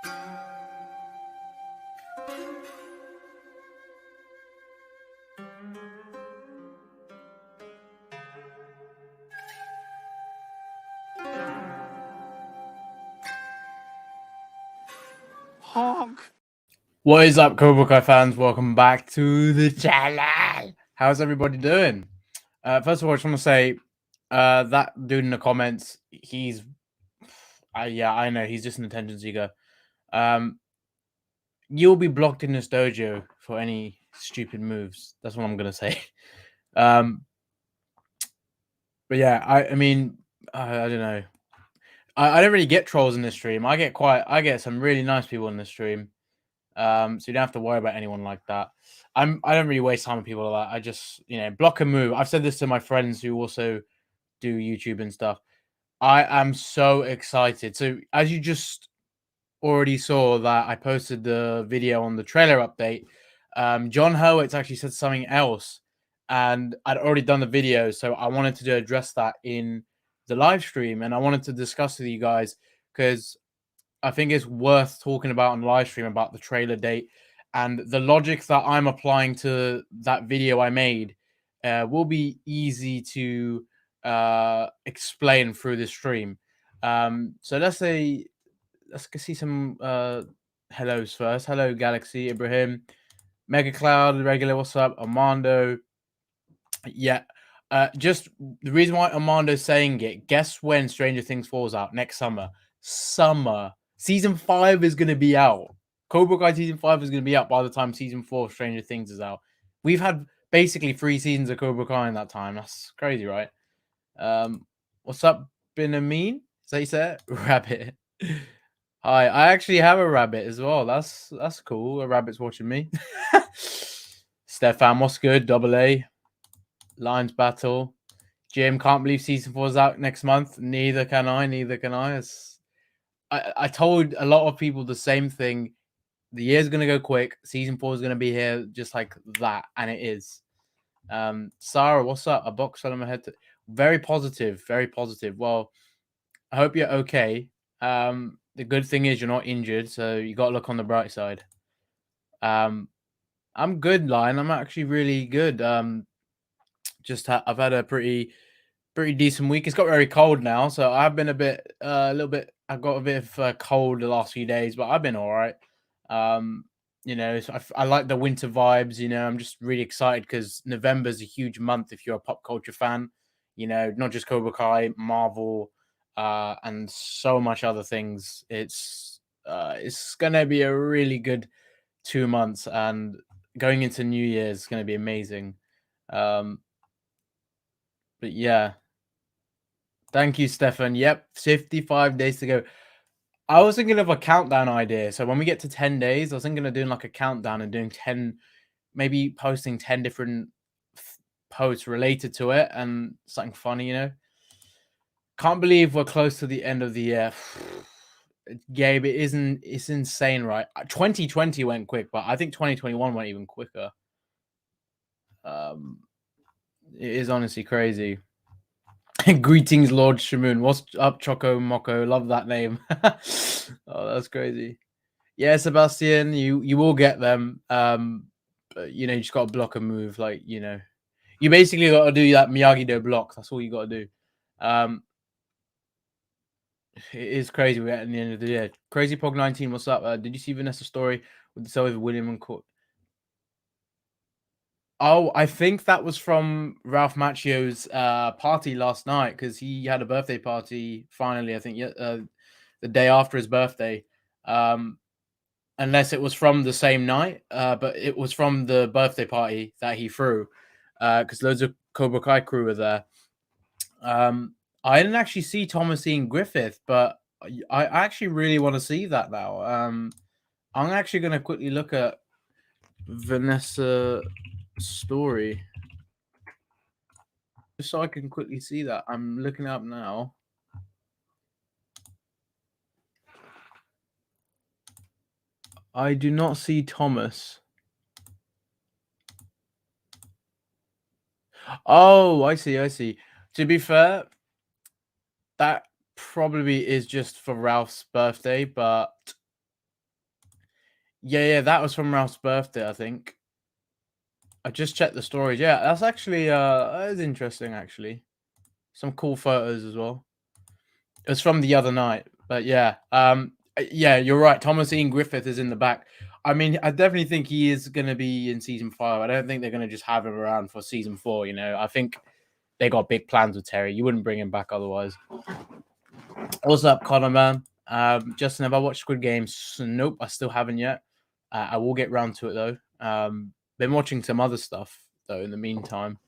Honk. What is up, Cobra Kai fans? Welcome back to the channel. How's everybody doing? First of all, I just want to say that dude in the comments, he's yeah, I know, he's just an attention seeker. You'll be blocked in this dojo for any stupid moves. That's what I'm gonna say. But yeah, I mean, I don't know. I don't really get trolls in this stream. I get some really nice people in this stream. So you don't have to worry about anyone like that. I don't really waste time with people like that. I just, block and move. I've said this to my friends who also do YouTube and stuff. I am so excited. So as you just already saw that I posted the video on the trailer update, John Hurwitz actually said something else, and I'd already done the video, so I wanted to address that in the live stream, and I wanted to discuss with you guys because I think it's worth talking about on live stream about the trailer date and the logic that I'm applying to that video I made will be easy to explain through the stream. So let's see some hellos first. Hello, Galaxy, Ibrahim, Mega Cloud, regular. What's up, Armando? Yeah. Just the reason why Armando's saying it. Guess when Stranger Things falls out next summer? Season 5 is going to be out. Cobra Kai season 5 is going to be out by the time season 4 of Stranger Things is out. We've had basically 3 seasons of Cobra Kai in that time. That's crazy, right? What's up, Benamin? Is that you said? Rabbit. Hi, I actually have a rabbit as well. That's cool. A rabbit's watching me. Stefan, what's good? Double A. Lions Battle. Jim, can't believe season 4 is out next month. Neither can I. I told a lot of people the same thing. The year's going to go quick. Season 4 is going to be here just like that. And it is. Sarah, what's up? A box on my head. Very positive. Very positive. Well, I hope you're okay. The good thing is you're not injured. So you got to look on the bright side. I'm good, Lion. I'm actually really good. I've had a pretty decent week. It's got very cold now, so I've been I've got a bit of cold the last few days, but I've been all right. So I like the winter vibes. I'm just really excited because November's a huge month if you're a pop culture fan. Not just Cobra Kai, Marvel, and so much other things. It's gonna be a really good 2 months, and going into New Year's is gonna be amazing. But yeah. Thank you, Stefan. Yep, 55 days to go. I was thinking of a countdown idea. So when we get to 10 days, I was thinking of doing like a countdown and doing 10, maybe posting 10 different posts related to it and something funny. Can't believe we're close to the end of the year. Gabe, it's insane, right? 2020 went quick, but I think 2021 went even quicker. It is honestly crazy. Greetings, Lord Shamoon. What's up, Choco Moko? Love that name. Oh, that's crazy. Yeah, Sebastian, you will get them. But you just got to block and move. You basically got to do that Miyagi-Do block. That's all you got to do. It is crazy. We're at the end of the year. Crazy Pog 19. What's up? Did you see Vanessa's story with the with William and Court? Oh, I think that was from Ralph Macchio's party last night because he had a birthday party finally, I think, the day after his birthday. Unless it was from the same night, but it was from the birthday party that he threw because loads of Cobra Kai crew were there. I didn't actually see Thomasine Griffith, but I actually really want to see that now. I'm actually going to quickly look at Vanessa story just so I can quickly see that. I'm looking up now. I do not see Thomas. Oh, I see. To be fair, that probably is just for Ralph's birthday, but Yeah, that was from Ralph's birthday, I think. I just checked the stories. Yeah, that's actually that is interesting actually. Some cool photos as well. It was from the other night, but yeah. Yeah, you're right. Thomas Ian Griffith is in the back. I mean, I definitely think he is going to be in season 5. I don't think they're going to just have him around for season 4. You know, I think they got big plans with Terry. You wouldn't bring him back otherwise. What's up, Connor, man? Justin, have I watched Squid Games? Nope, I still haven't yet. I will get round to it though. Been watching some other stuff though in the meantime.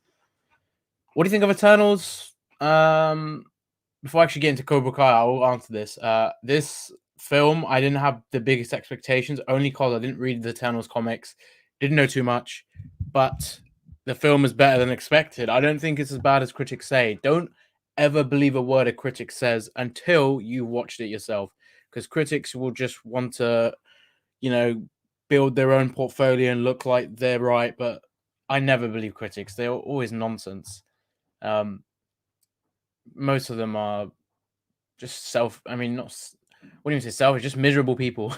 What do you think of Eternals? Before I actually get into Cobra Kai, I will answer this. This film, I didn't have the biggest expectations, only because I didn't read the Eternals comics, didn't know too much, but the film is better than expected. I don't think it's as bad as critics say. Don't ever believe a word a critic says until you watched it yourself, because critics will just want to, you know, build their own portfolio and look like they're right, but I never believe critics. They're always nonsense. Most of them are just I mean, not. What do you say selfish? Just miserable people.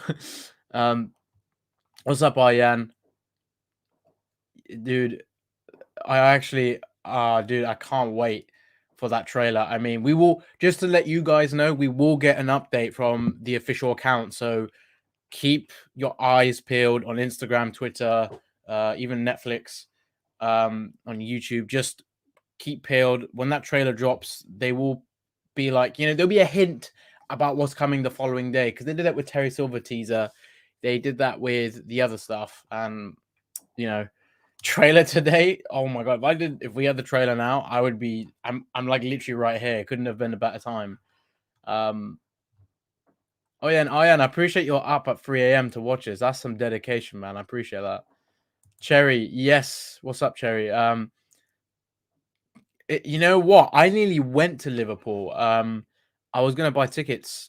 um, what's up, Aryan? Dude, I actually, dude, I can't wait for that trailer. I mean, we will just to let you guys know, we will get an update from the official account. So keep your eyes peeled on Instagram, Twitter, even Netflix, on YouTube. Just keep peeled. When that trailer drops, they will be like, you know, there'll be a hint about what's coming the following day because they did that with Terry Silver teaser. They did that with the other stuff, and you know, trailer today. Oh my god, if we had the trailer now, I would be. I'm like literally right here. It couldn't have been a better time. Oh yeah, and Ian, I appreciate you're up at 3 a.m. to watch this. That's some dedication, man. I appreciate that. Cherry, yes. What's up, Cherry? You know what? I nearly went to Liverpool. I was gonna buy tickets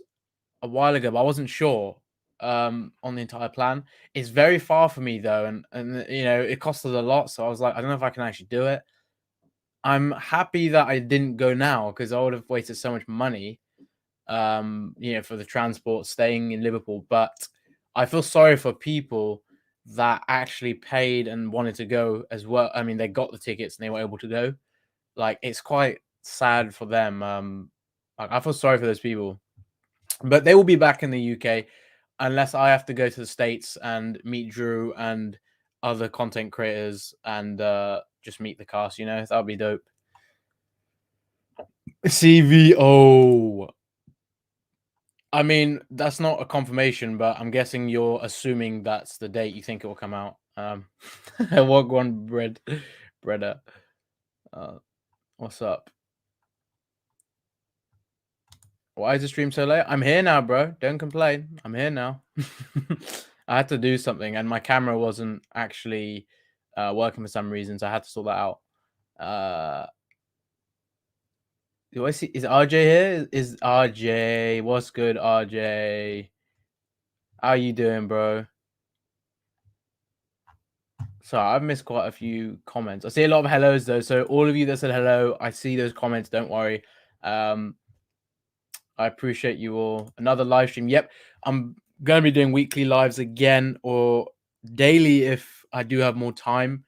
a while ago, but I wasn't sure on the entire plan. It's very far for me though, and you know it costs us a lot. So I was like, I don't know if I can actually do it. I'm happy that I didn't go now because I would have wasted so much money. You know, for the transport, staying in Liverpool. But I feel sorry for people that actually paid and wanted to go as well. I mean, they got the tickets and they were able to go. Like it's quite sad for them. Like, I feel sorry for those people, but they will be back in the UK unless I have to go to the States and meet Drew and other content creators and just meet the cast. You know, that would be dope. CVO. I mean, that's not a confirmation, but I'm guessing you're assuming that's the date you think it will come out. What one breader? What's up? Why is the stream so late? I'm here now, bro. Don't complain. I'm here now. I had to do something, and my camera wasn't actually working for some reason, so I had to sort that out. Do I see? Is RJ here? Is RJ? What's good, RJ? How you doing, bro? So I've missed quite a few comments. I see a lot of hellos though. So all of you that said hello, I see those comments. Don't worry. I appreciate you all. Another live stream. Yep, I'm going to be doing weekly lives again or daily if I do have more time.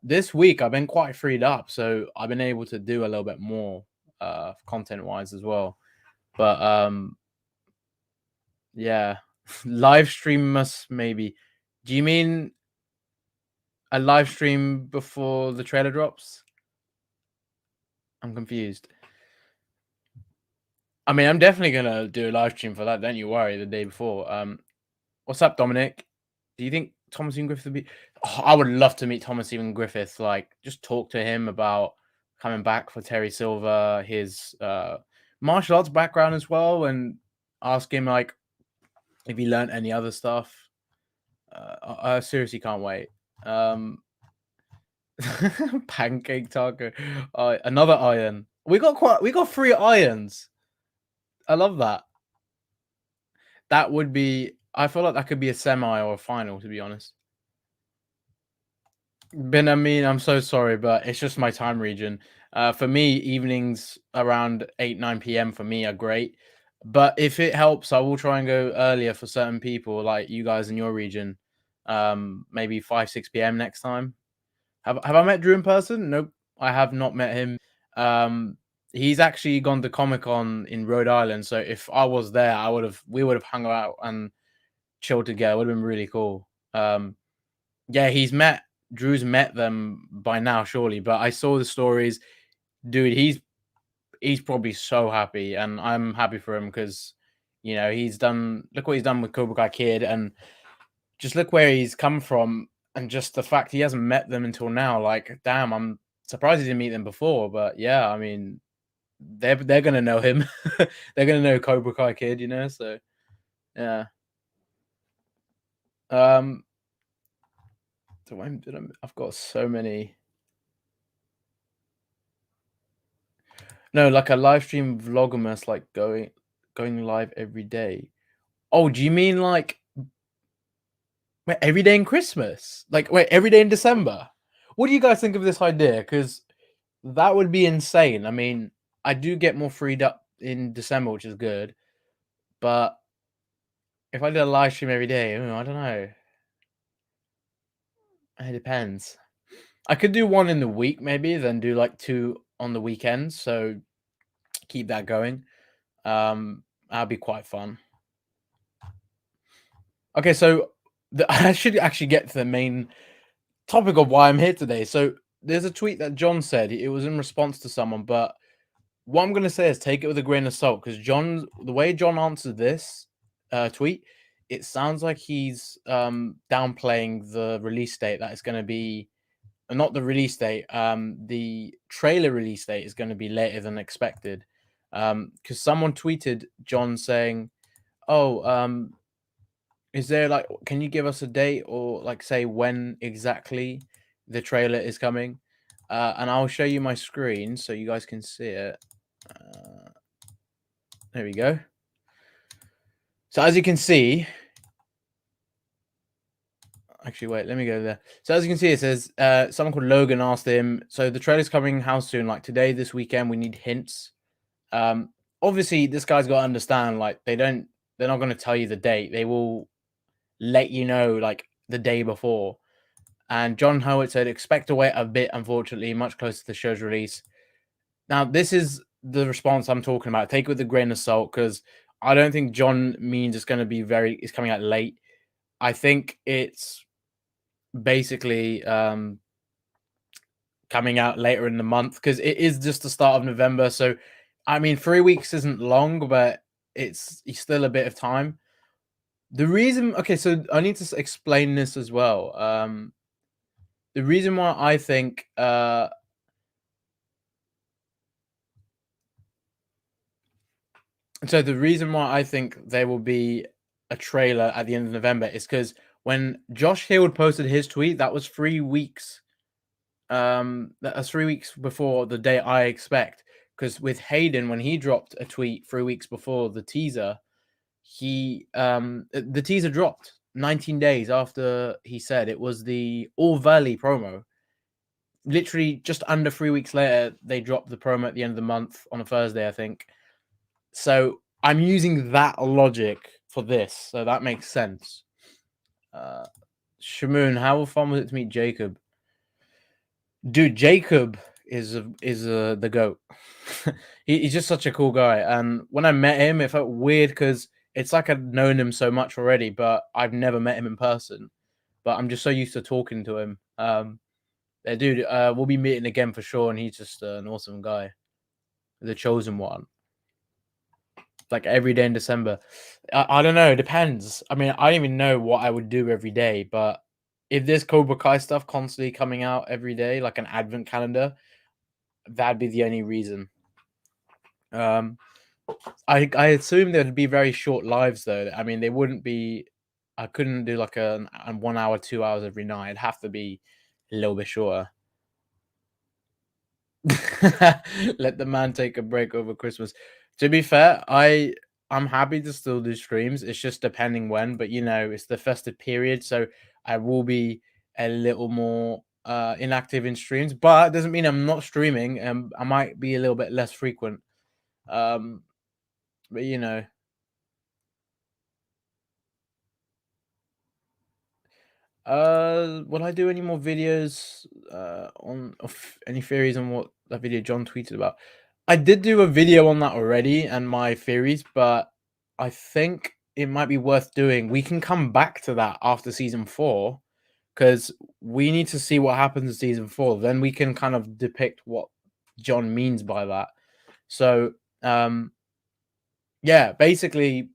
This week I've been quite freed up, so I've been able to do a little bit more content wise as well. But yeah, live stream must maybe. Do you mean a live stream before the trailer drops? I'm confused. I mean, I'm definitely gonna do a live stream for that. Don't you worry. The day before. What's up, Dominic? Do you think Thomas Ian Griffith would be? Oh, I would love to meet Thomas Ian Griffith. Like, just talk to him about coming back for Terry Silver, his martial arts background as well, and ask him like if he learned any other stuff. I seriously can't wait. Pancake taco. Another iron. We got 3 irons. I love that. That would be. I feel like that could be a semi or a final, to be honest. Ben, I mean, I'm so sorry, but it's just my time region. For me, evenings around 8, 9 p.m. for me are great. But if it helps, I will try and go earlier for certain people, like you guys in your region. Maybe 5, 6 p.m. next time. Have I met Drew in person? Nope, I have not met him. He's actually gone to Comic Con in Rhode Island, so if I was there, we would have hung out and chilled together. It would have been really cool. Yeah, Drew's met them by now, surely. But I saw the stories, dude. He's probably so happy, and I'm happy for him because he's done. Look what he's done with Cobra Kai Kid, and just look where he's come from, and just the fact he hasn't met them until now. Like, damn, I'm surprised he didn't meet them before. But yeah, I mean, they're gonna know him. They're gonna know Cobra Kai Kid, So yeah. Um, I've got so many. No, like a live stream vlogmas, like going live every day. Oh, do you mean like wait, every day in Christmas? Like wait, every day in December? What do you guys think of this idea? Because that would be insane. I mean, I do get more freed up in December, which is good. But if I did a live stream every day, I don't know. It depends. I could do one in the week, maybe, then do like 2 on the weekends. So keep that going. That'd be quite fun. Okay, so I should actually get to the main topic of why I'm here today. So there's a tweet that John said. It was in response to someone, but what I'm going to say is take it with a grain of salt because the way John answered this tweet, it sounds like he's downplaying the release date that is going to be, not the release date, the trailer release date is going to be later than expected. Because someone tweeted John saying, "Oh, is there like, can you give us a date or like say when exactly the trailer is coming?" And I'll show you my screen so you guys can see it. There we go. So as you can see, actually, wait, let me go there. So as you can see, it says someone called Logan asked him, so the trailer's coming how soon? Like today, this weekend, we need hints. Obviously, this guy's got to understand, like they're not going to tell you the date. They will let you know like the day before. And John Howard said, expect to wait a bit, unfortunately, much closer to the show's release. Now, this is the response I'm talking about. Take it with a grain of salt because I don't think John means it's going to be it's coming out late. I think it's basically coming out later in the month because it is just the start of November. So, I mean, 3 weeks isn't long, but it's still a bit of time. The reason, okay, so I need to explain this as well. The reason why I think so the reason why I think there will be a trailer at the end of November is because when Josh Hill posted his tweet, that was 3 weeks. That's 3 weeks before the day I expect. Because with Hayden, when he dropped a tweet 3 weeks before the teaser, the teaser dropped 19 days after he said it was the All Valley promo. Literally just under 3 weeks later, they dropped the promo at the end of the month on a Thursday, I think. So I'm using that logic for this, so that makes sense. Shamoon, how fun was it to meet Jacob? Dude, Jacob is the goat. He's just such a cool guy, and when I met him, it felt weird because it's like I'd known him so much already, but I've never met him in person. But I'm just so used to talking to him. Dude, we'll be meeting again for sure, and he's just an awesome guy, the chosen one. Like every day in December. I don't know. It depends. I mean, I don't even know what I would do every day, but if there's Cobra Kai stuff constantly coming out every day, like an advent calendar, that'd be the only reason. I assume there'd be very short lives though. I mean, they wouldn't be. I couldn't do like a 1 hour, 2 hours every night. It'd have to be a little bit shorter. Let the man take a break over Christmas. To be fair, I'm happy to still do streams. It's just depending when, but it's the festive period, so I will be a little more inactive in streams. But it doesn't mean I'm not streaming. I might be a little bit less frequent. But you know, will I do any more videos on of any theories on what that video John tweeted about? I did do a video on that already and my theories, but I think it might be worth doing. We can come back to that after season 4 because we need to see what happens in season 4. Then we can kind of depict what John means by that. So, yeah, basically,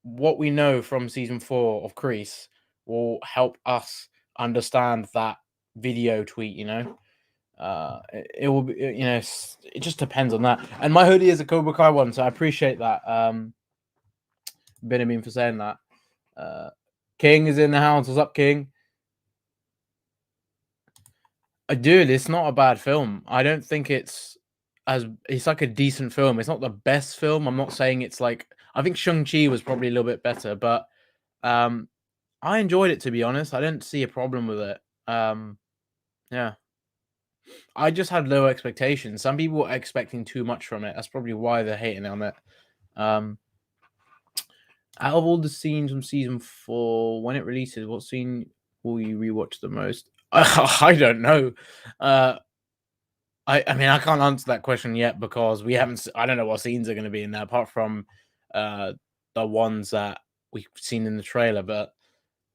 what we know from season 4 of Crease will help us understand that video tweet. It will be, it just depends on that. And my hoodie is a Cobra Kai one, so I appreciate that. Benjamin for saying that. King is in the house. What's up, King? Dude, it's not a bad film. I don't think it's like a decent film. It's not the best film. I'm not saying it's like I think Shang-Chi was probably a little bit better, but I enjoyed it, to be honest. I didn't see a problem with it. Yeah. I just had low expectations. Some people were expecting too much from it. That's probably why they're hating on it. Um Out of all the scenes from season 4, when it releases, what scene will you rewatch the most? I don't know. I mean, I can't answer that question yet because we haven't. I don't know what scenes are going to be in there apart from uh, the ones that we've seen in the trailer. But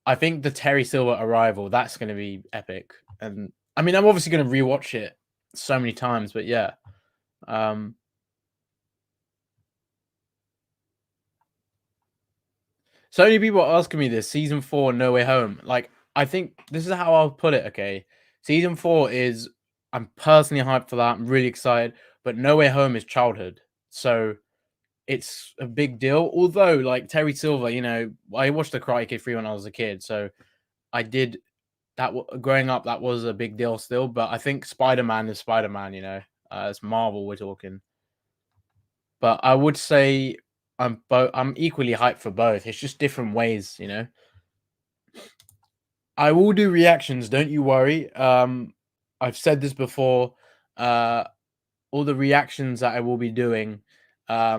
I think the Terry Silver arrival that's going to be epic. And I mean, I'm obviously going to rewatch it so many times. But yeah, so many people are asking me this season 4, No Way Home. Like, I think this is how I'll put it. Okay, season 4 is. I'm personally hyped for that. I'm really excited. But No Way Home is childhood. So it's a big deal. Although, like Terry Silver, I watched the Karate Kid 3 when I was a kid, so I did that. Growing up, that was a big deal still. But I think Spider Man is Spider Man. It's Marvel we're talking. But I would say I'm equally hyped for both. It's just different ways. I will do reactions. Don't you worry. I've said this before. All the reactions that I will be doing. I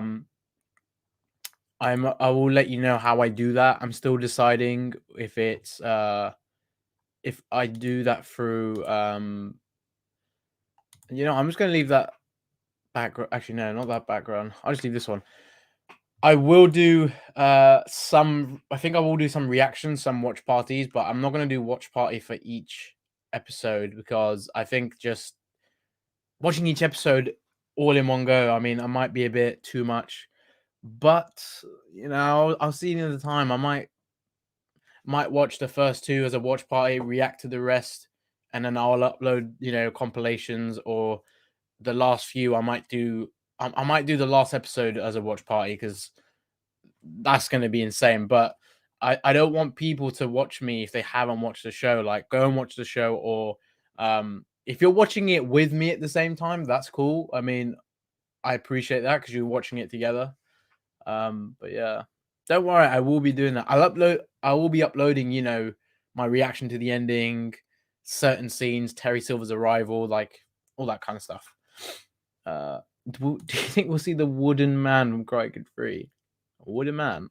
will let you know how I do that. I'm still deciding if it's if I do that through I'm just gonna leave that background. Actually, no, not that background. I'll just leave this one. I will do some I think I will do some reactions, some watch parties, but I'm not gonna do watch party for each episode because I think just watching each episode all in one go, I mean, I might be a bit too much. But I'll see near the time. I might watch the first 2 as a watch party, react to the rest, and then I'll upload, compilations or the last few. I might do the last episode as a watch party because that's going to be insane. But I don't want people to watch me if they haven't watched the show. Like, go and watch the show, or if you're watching it with me at the same time, that's cool. I mean, I appreciate that because you're watching it together. But yeah, don't worry, I will be doing that. I will be uploading, my reaction to the ending, certain scenes, Terry Silver's arrival, like all that kind of stuff. Do you think we'll see the wooden man from Karate Kid 3? A wooden man?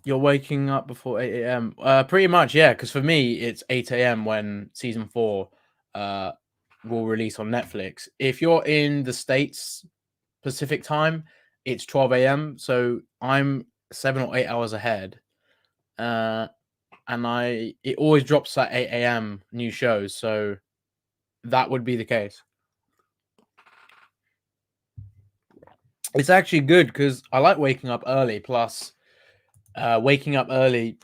You're waking up before 8 a.m. Pretty much, yeah. Because for me, it's 8 a.m. when season 4 will release on Netflix. If you're in the States Pacific time, it's 12 a.m. So I'm 7 or 8 hours ahead. And it always drops at 8 a.m. new shows. So that would be the case. It's actually good because I like waking up early. Plus, waking up early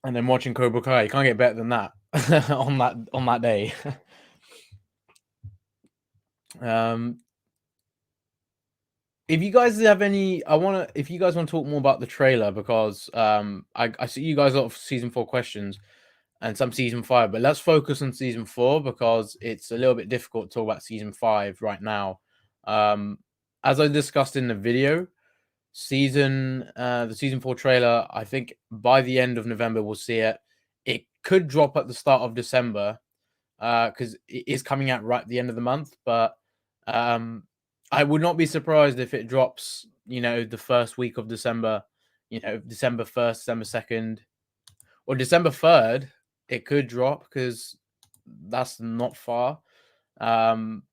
and then watching Cobra Kai, you can't get better than that on that day. If you guys have any, if you guys want to talk more about the trailer because I see you guys a lot of season 4 questions and some season 5, but let's focus on season 4 because it's a little bit difficult to talk about season 5 right now. As I discussed in the video, the season 4 trailer, I think by the end of November we'll see it. It could drop at the start of December, because it is coming out right at the end of the month. But I would not be surprised if it drops, the first week of December, December 1st, December 2nd, or December 3rd. It could drop because that's not far. But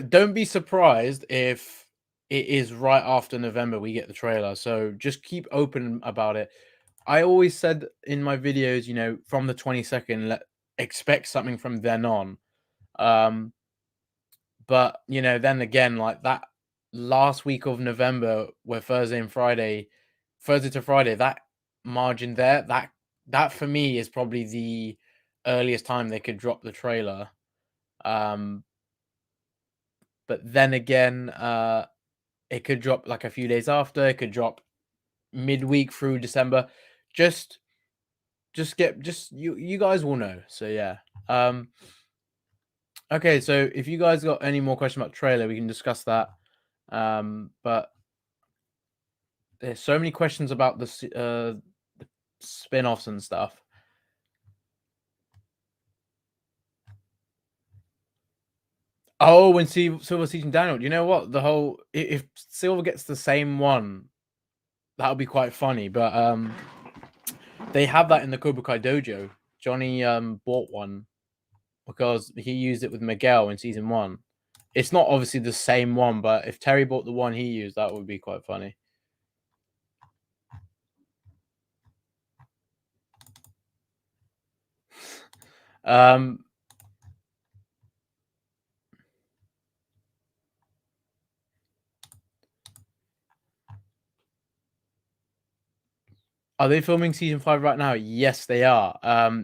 don't be surprised if it is right after November we get the trailer. So just keep open about it. I always said in my videos, from the 22nd, expect something from then on. But then again, like that last week of November, where Thursday to Friday, that margin there, that for me is probably the earliest time they could drop the trailer. But then again, it could drop like a few days after. It could drop midweek through December. Just you guys will know. So yeah. Okay, so if you guys got any more questions about trailer, we can discuss that. But there's so many questions about the spin-offs and stuff. Oh, when Silver teaching Daniel, you know what? If Silver gets the same one, that'll be quite funny. But they have that in the Cobra Kai dojo. Johnny bought one because he used it with Miguel in season 1. It's not obviously the same one, but if Terry bought the one he used, that would be quite funny. Are they filming season 5 right now? Yes, they are.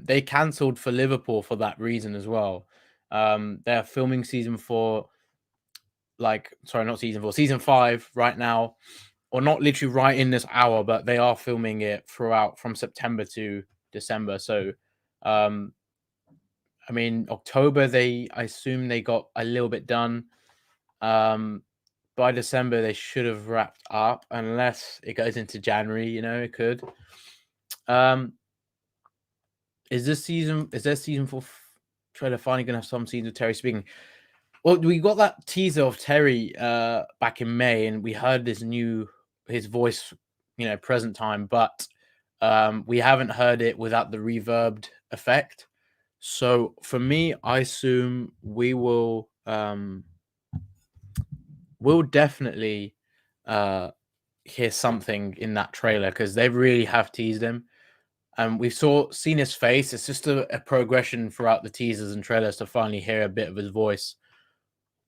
They cancelled for Liverpool for that reason as well. They're filming season 4, season 5 right now, or not literally right in this hour, but they are filming it throughout from September to December. So, October, I assume they got a little bit done. By December, they should have wrapped up, unless it goes into January, it could. Is their season 4 trailer finally going to have some scenes of Terry speaking? Well, we got that teaser of Terry back in May, and we heard his voice, present time, but we haven't heard it without the reverbed effect. So for me, I assume we'll definitely hear something in that trailer, because they really have teased him. And we've seen his face. It's just a progression throughout the teasers and trailers to finally hear a bit of his voice.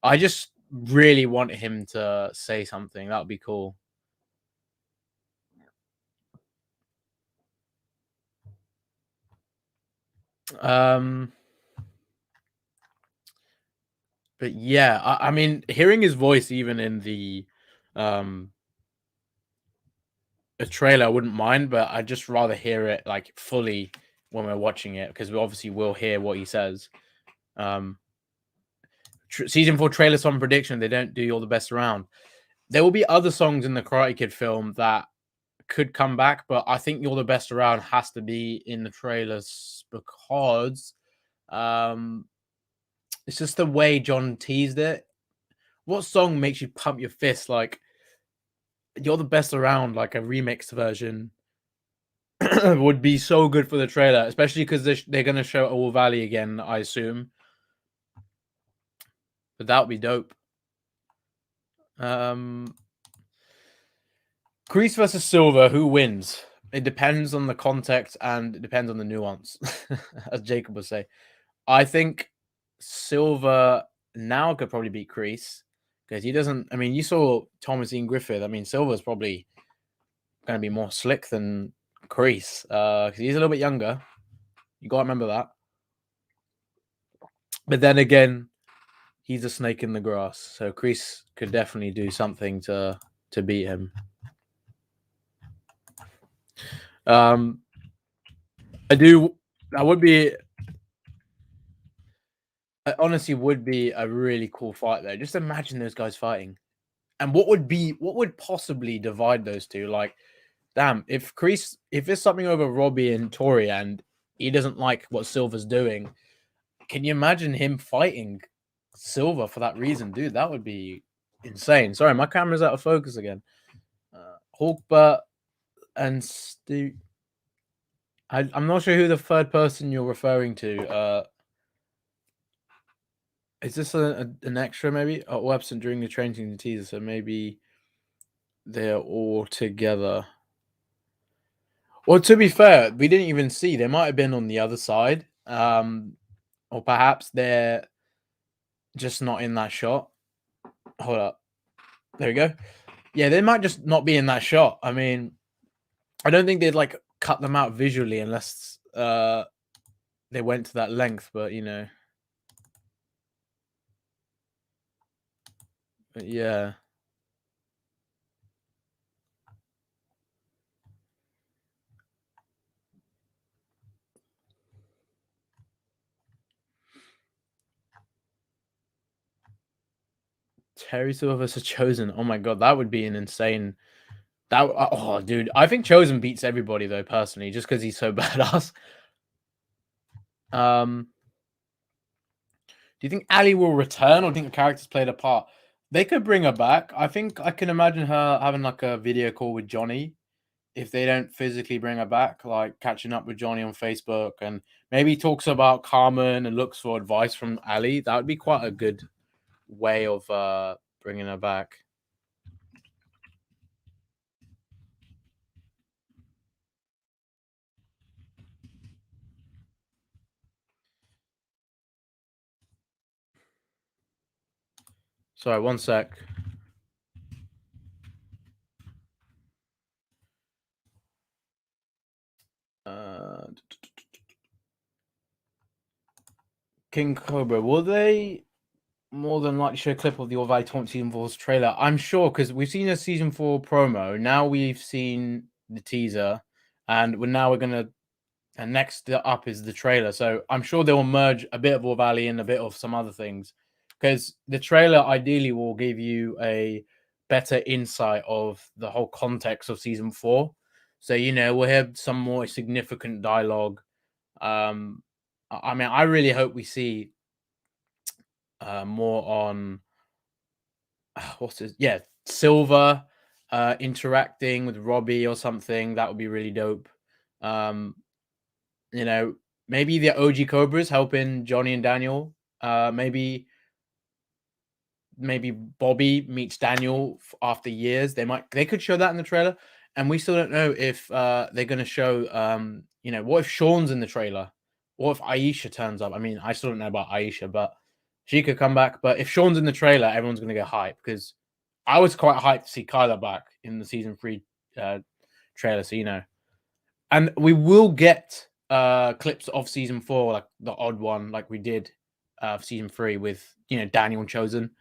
I just really want him to say something. That would be cool. But yeah, I mean, hearing his voice even in the a trailer, I wouldn't mind, but I'd just rather hear it like fully when we're watching it, because we obviously will hear what he says. Season 4 trailer song prediction, they don't do All the Best Around. There will be other songs in the Karate Kid film that could come back, but I think You're the Best Around has to be in the trailers, because it's just the way John teased it. What song makes you pump your fist? Like, You're the Best Around, like a remix version, would be so good for the trailer, especially because they're going to show All Valley again, I assume. But that would be dope. Kreese versus Silver, who wins? It depends on the context and it depends on the nuance, as Jacob would say. I think Silver now could probably beat Kreese, because he doesn't. I mean, you saw Thomas Ian Griffith. I mean, Silver's probably going to be more slick than Kreese, because he's a little bit younger. You got to remember that. But then again, he's a snake in the grass, so Kreese could definitely do something to beat him. It honestly would be a really cool fight there. Just imagine those guys fighting. And what would possibly divide those two? Like, damn, if there's something over Robbie and Tori, and he doesn't like what Silver's doing. Can you imagine him fighting Silver for that reason, dude? That would be insane. Sorry, my camera's out of focus again. Hawkbutt and Stu. I'm not sure who the third person you're referring to. Is this an extra maybe? Oh, absent during the training teaser, so maybe they're all together. Well, to be fair, we didn't even see. They might have been on the other side, or perhaps they're just not in that shot. Hold up, there we go. Yeah, they might just not be in that shot. I mean, I don't think they'd like cut them out visually unless they went to that length. But yeah. Terry Silver versus Chosen. Oh my god, that would be an insane. Oh, dude, I think Chosen beats everybody though personally, just because he's so badass. Do you think Ali will return, or do you think the character's played a part? They could bring her back. I think I can imagine her having like a video call with Johnny if they don't physically bring her back, like catching up with Johnny on Facebook and maybe talks about Carmen and looks for advice from Ali. That would be quite a good way of bringing her back. Sorry, one sec. King Cobra, will they more than likely show a clip of the All Valley Tournament Season 4's trailer? I'm sure, because we've seen a Season 4 promo. Now we've seen the teaser, and we're going to. And next up is the trailer. So I'm sure they'll merge a bit of All Valley and a bit of some other things, because the trailer ideally will give you a better insight of the whole context of Season 4. So, we'll have some more significant dialogue. I mean, I really hope we see more on Silver interacting with Robbie or something. That would be really dope. Maybe the OG Cobras helping Johnny and Daniel. Maybe Bobby meets Daniel after years. They could show that in the trailer, and we still don't know if they're going to show. What if Sean's in the trailer? What if Aisha turns up? I mean, I still don't know about Aisha, but she could come back. But if Sean's in the trailer, everyone's going to get hyped, because I was quite hyped to see Kyla back in the season 3 trailer. So and we will get clips of season 4, like the odd one, like we did for season 3 with Daniel and Chosen.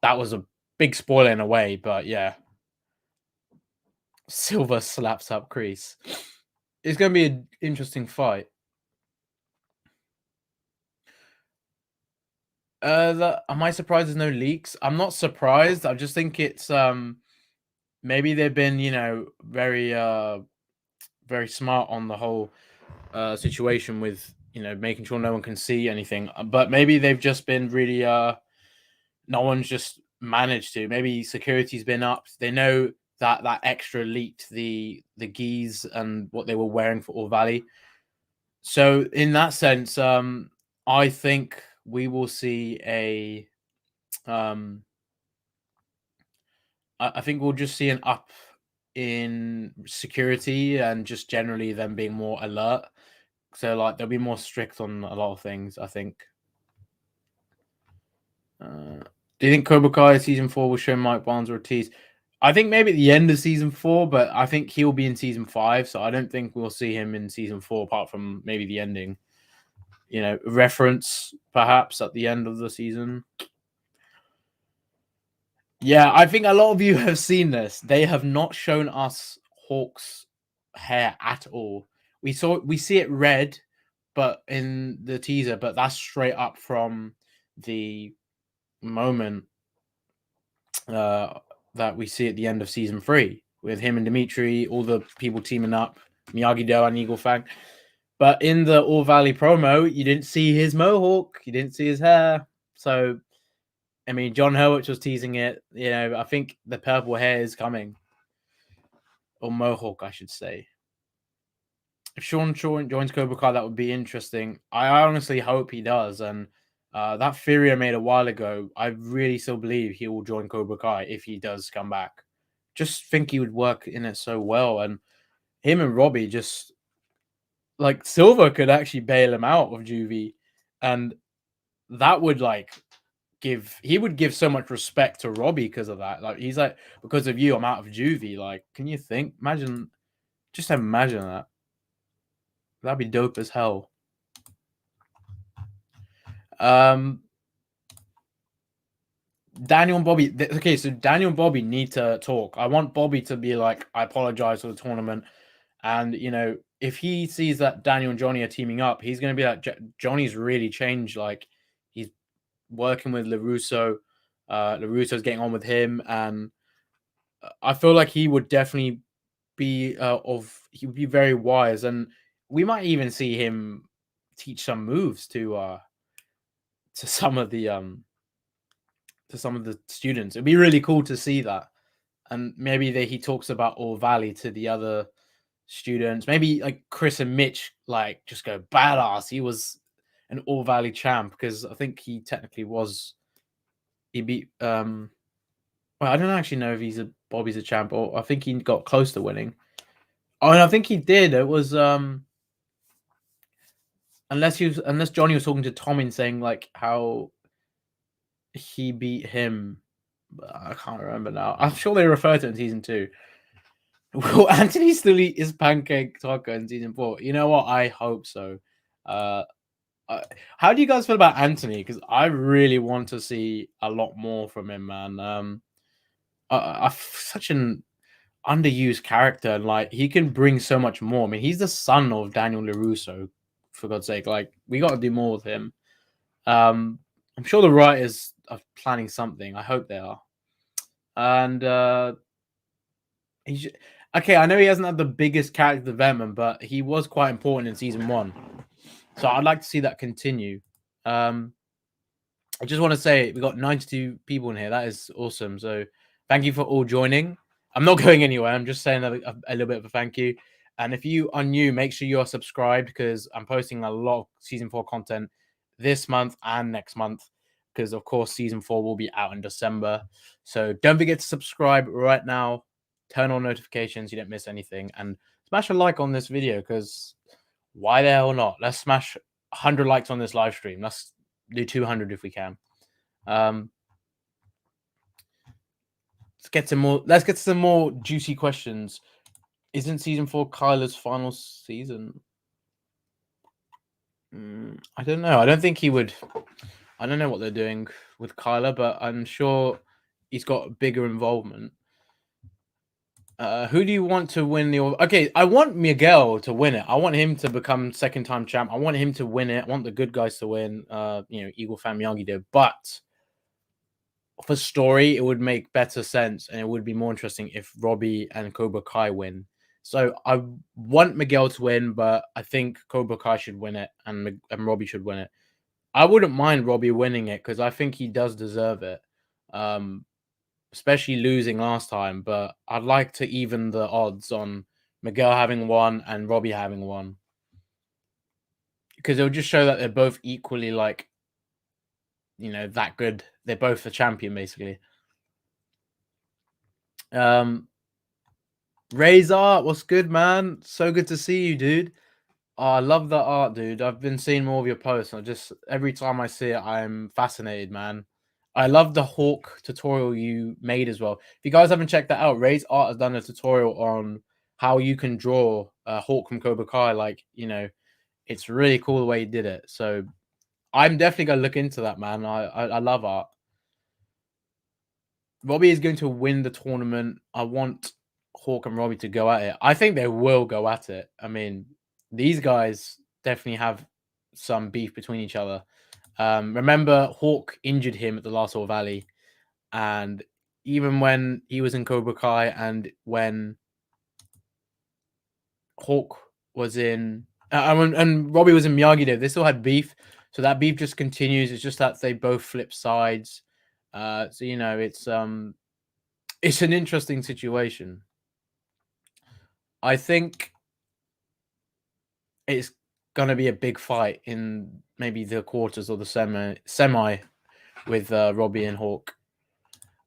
That was a big spoiler in a way, but yeah. Silver slaps up Kreese. It's going to be an interesting fight. Am I surprised there's no leaks? I'm not surprised. I just think it's maybe they've been very very smart on the whole situation with making sure no one can see anything. But maybe they've just been really no one's just managed to. Maybe security's been up. They know that extra leaked the gis and what they were wearing for All Valley. So in that sense, I think we will see a I think we'll just see an up in security and just generally them being more alert. So like they'll be more strict on a lot of things, I think. Do you think Cobra Kai season 4 will show Mike Barnes or Ortiz? I think maybe at the end of season 4, but I think he'll be in season 5, so I don't think we'll see him in season 4 apart from maybe the ending. Reference perhaps at the end of the season. Yeah, I think a lot of you have seen this. They have not shown us Hawk's hair at all. We see it red, but in the teaser, but that's straight up from the moment that we see at the end of season 3 with him and Dimitri, all the people teaming up, Miyagi-Do and Eagle Fang. But in the All Valley promo, you didn't see his mohawk, you didn't see his hair. So, I mean, John Hurwitz was teasing it. You know, I think the purple hair is coming, or mohawk, I should say. If Sean joins Cobra Kai, that would be interesting. I honestly hope he does. And that theory I made a while ago, I really still believe he will join Cobra Kai if he does come back. Just think he would work in it so well. And him and Robbie just like Silver could actually bail him out of juvie, and that would like give so much respect to Robbie because of that. Like he's like, because of you, I'm out of juvie. Like, can you think? Just imagine that. That'd be dope as hell. Daniel and Bobby. Okay, so Daniel and Bobby need to talk. I want Bobby to be like, I apologize for the tournament. And, you know, if he sees that Daniel and Johnny are teaming up, he's going to be like, Johnny's really changed. Like, he's working with LaRusso. LaRusso's getting on with him. And I feel like he would definitely be he would be very wise. And we might even see him teach some moves to some of the students. It'd be really cool to see that. And maybe he talks about All Valley to the other students. Maybe like Chris and Mitch like just go badass. He was an All Valley champ, because I think he technically was. He beat well, I don't actually know if Bobby's a champ, or I think he got close to winning. Oh, and I think he did. It was unless Johnny was talking to Tom and saying like how he beat him. But I can't remember now. I'm sure they referred to it in season 2. Will Anthony still eat his pancake taco in season 4? You know what? I hope so. How do you guys feel about Anthony? Because I really want to see a lot more from him, man. Such an underused character, and like he can bring so much more. I mean, he's the son of Daniel LaRusso, for God's sake. Like, we got to do more with him. I'm sure the writers are planning something. I hope they are. And okay, I know he hasn't had the biggest character development, but he was quite important in season 1. So I'd like to see that continue. I just want to say we got 92 people in here. That is awesome. So thank you for all joining. I'm not going anywhere. I'm just saying a little bit of a thank you. And if you are new, make sure you are subscribed, because I'm posting a lot of season 4 content this month and next month, because of course season 4 will be out in December. So don't forget to subscribe right now. Turn on notifications so you don't miss anything, and smash a like on this video, because why the hell not? Let's smash 100 likes on this live stream. Let's do 200 if we can. Let's get some more juicy questions. Isn't season 4 Kyler's final season? I don't know. I don't think he would. I don't know what they're doing with Kyler, but I'm sure he's got bigger involvement. Who do you want to win the? Okay, I want Miguel to win it. I want him to become second-time champ. I want him to win it. I want the good guys to win. Eagle Fan Miyagi did, but for story, it would make better sense, and it would be more interesting if Robbie and Cobra Kai win. So I want Miguel to win, but I think Cobra Kai should win it, and Robbie should win it. I wouldn't mind Robbie winning it, because I think he does deserve it. Especially losing last time, but I'd like to even the odds on Miguel having one and Robbie having one, because it'll just show that they're both equally, like, that good. They're both the champion, basically. Ray's art, what's good, man? So good to see you, dude. Oh, I love the art, dude. I've been seeing more of your posts. Every time I see it, I'm fascinated, man. I love the Hawk tutorial you made as well. If you guys haven't checked that out, Ray's Art has done a tutorial on how you can draw a Hawk from Cobra Kai. Like, it's really cool the way he did it. So I'm definitely going to look into that, man. I love art. Robbie is going to win the tournament. I want Hawk and Robbie to go at it. I think they will go at it. I mean, these guys definitely have some beef between each other. Remember, Hawk injured him at the last All Valley, and even when he was in Cobra Kai, and when Hawk was in And Robbie was in Miyagi-Do. They still had beef, so that beef just continues. It's just that they both flip sides. So it's an interesting situation. I think it's gonna be a big fight in maybe the quarters or the semi with Robbie and Hawk.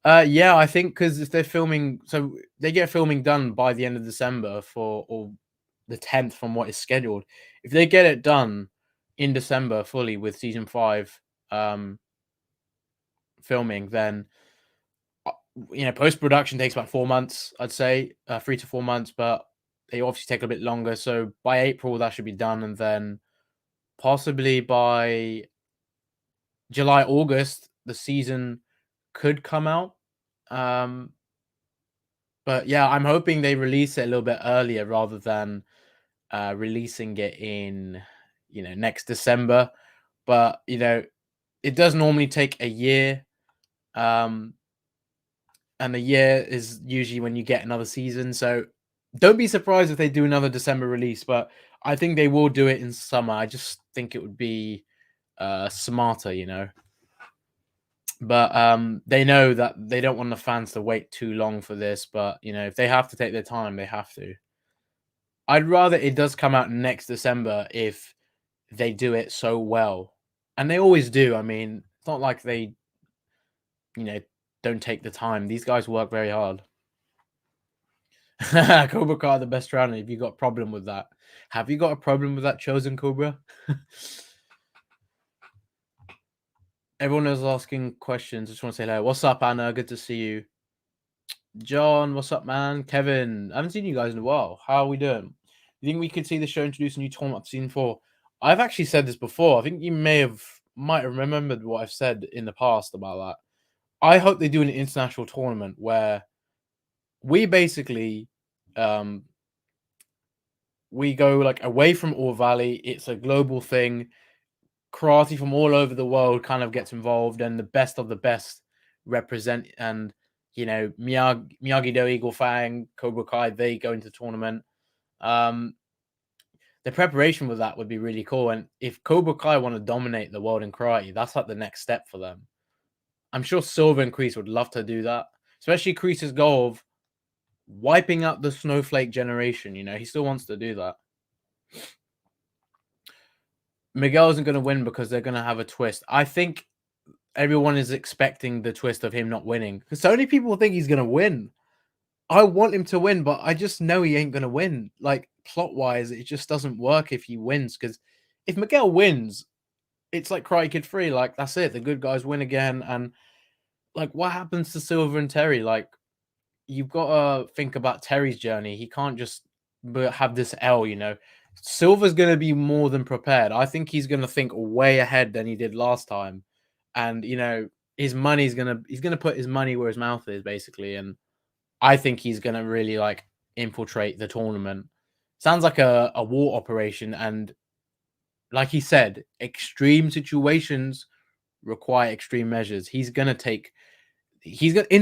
Yeah, I think because if they're filming, so they get filming done by the end of December or the 10th from what is scheduled. If they get it done in December fully with season 5 um, filming, then post production takes about 4 months, I'd say 3 to 4 months, but they obviously take a bit longer. So by April that should be done, and then possibly by July, August the season could come out. Um, But yeah, I'm hoping they release it a little bit earlier rather than releasing it in, next December. But it does normally take a year, um, and a year is usually when you get another season. So don't be surprised if they do another December release. But I think they will do it in summer. I just think it would be smarter. But they know that they don't want the fans to wait too long for this. But if they have to take their time, they have to. I'd rather it does come out next December if they do it so well. And they always do. I mean, it's not like they, you know, don't take the time. These guys work very hard. Cobra Kai, the best round. Have you got a problem with that? Have you got a problem with that, Chosen Cobra? Everyone is asking questions. I just want to say hello. What's up, Anna? Good to see you. John, what's up, man? Kevin, I haven't seen you guys in a while. How are we doing? You think we could see the show introduce a new tournament of season 4? I've actually said this before. I think you might have remembered what I've said in the past about that. I hope they do an international tournament where we basically we go like away from All Valley. It's a global thing. Karate from all over the world kind of gets involved, and the best of the best represent. And Miyagi Do, Eagle Fang, Cobra Kai, they go into the tournament. The preparation with that would be really cool. And if Cobra Kai want to dominate the world in karate, that's like the next step for them. I'm sure Silver and Kreese would love to do that, especially Kreese's goal of wiping out the snowflake generation. He still wants to do that. Miguel isn't going to win because they're going to have a twist. I think everyone is expecting the twist of him not winning because so many people think he's going to win. I want him to win, but I just know he ain't going to win. Like, plot-wise, it just doesn't work if he wins, because if Miguel wins, it's like Karate Kid 3. Like, that's it. The good guys win again. And, like, what happens to Silver and Terry? Like, you've got to think about Terry's journey. He can't just have this L. Silver's going to be more than prepared. I think he's going to think way ahead than he did last time. And, his money's he's going to put his money where his mouth is, basically. And I think he's going to really like infiltrate the tournament. Sounds like a war operation. And like he said, extreme situations require extreme measures. In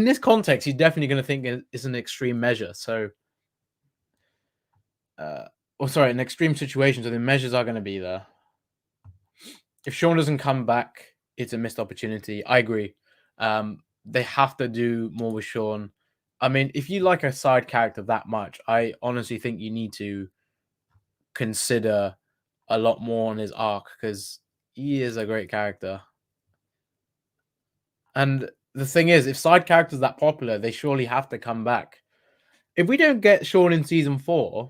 this context, he's definitely going to think it's an extreme measure. So, an extreme situation. So the measures are going to be there. If Sean doesn't come back, it's a missed opportunity. I agree. They have to do more with Sean. I mean, if you like a side character that much, I honestly think you need to consider a lot more on his arc, because he is a great character. And the thing is, if side characters are that popular, they surely have to come back. If we don't get Sean in season 4,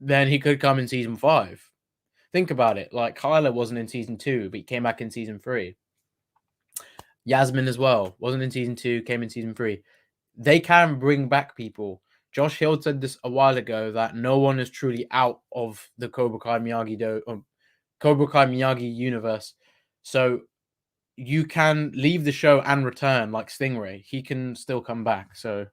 then he could come in season 5. Think about it. Like, Kyler wasn't in season 2, but he came back in season 3. Yasmin as well wasn't in season 2, came in season 3. They can bring back people. Josh Hill said this a while ago, that no one is truly out of the Cobra Kai Miyagi universe. So you can leave the show and return, like Stingray. He can still come back. So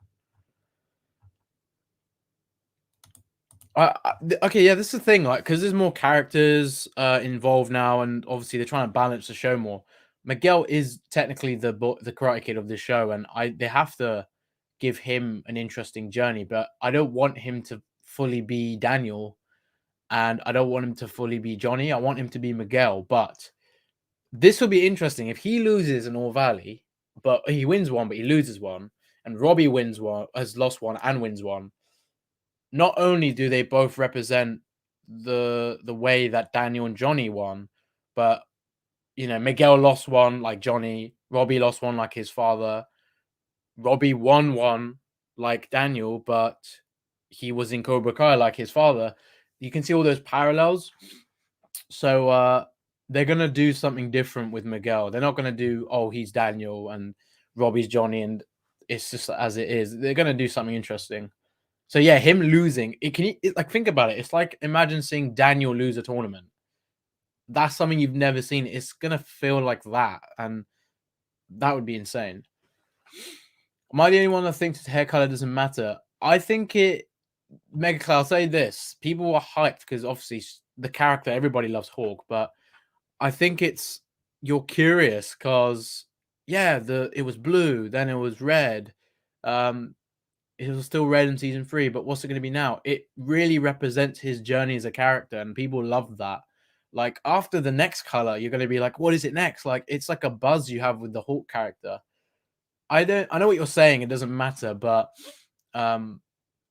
okay, yeah, this is the thing, like, because there's more characters involved now, and obviously they're trying to balance the show more. Miguel is technically the Karate Kid of the show, and they have to give him an interesting journey, but I don't want him to fully be Daniel. and I don't want him to fully be Johnny. I want him to be Miguel. But this will be interesting if he loses in All Valley, but he wins one, but he loses one, and Robbie wins one, has lost one, and wins one. Not only do they both represent the way that Daniel and Johnny won, but Miguel lost one like Johnny, Robbie lost one like his father, Robbie won one like Daniel, but he was in Cobra Kai like his father. You can see all those parallels. So they're gonna do something different with Miguel. They're not gonna do, oh, he's Daniel and Robbie's Johnny, and it's just as it is. They're gonna do something interesting. So yeah, him losing, like think about it. It's like imagine seeing Daniel lose a tournament. That's something you've never seen. It's gonna feel like that, and that would be insane. Am I the only one that thinks his hair color doesn't matter? I think it. Mega, I'll say this: people were hyped because obviously the character, everybody loves Hawk, but I think it's you're curious because it was blue, then it was red. It was still red in season 3, but what's it going to be now? It really represents his journey as a character, and people love that. Like after the next color, you're going to be like, what is it next? Like it's like a buzz you have with the Hawk character. I know what you're saying. It doesn't matter, but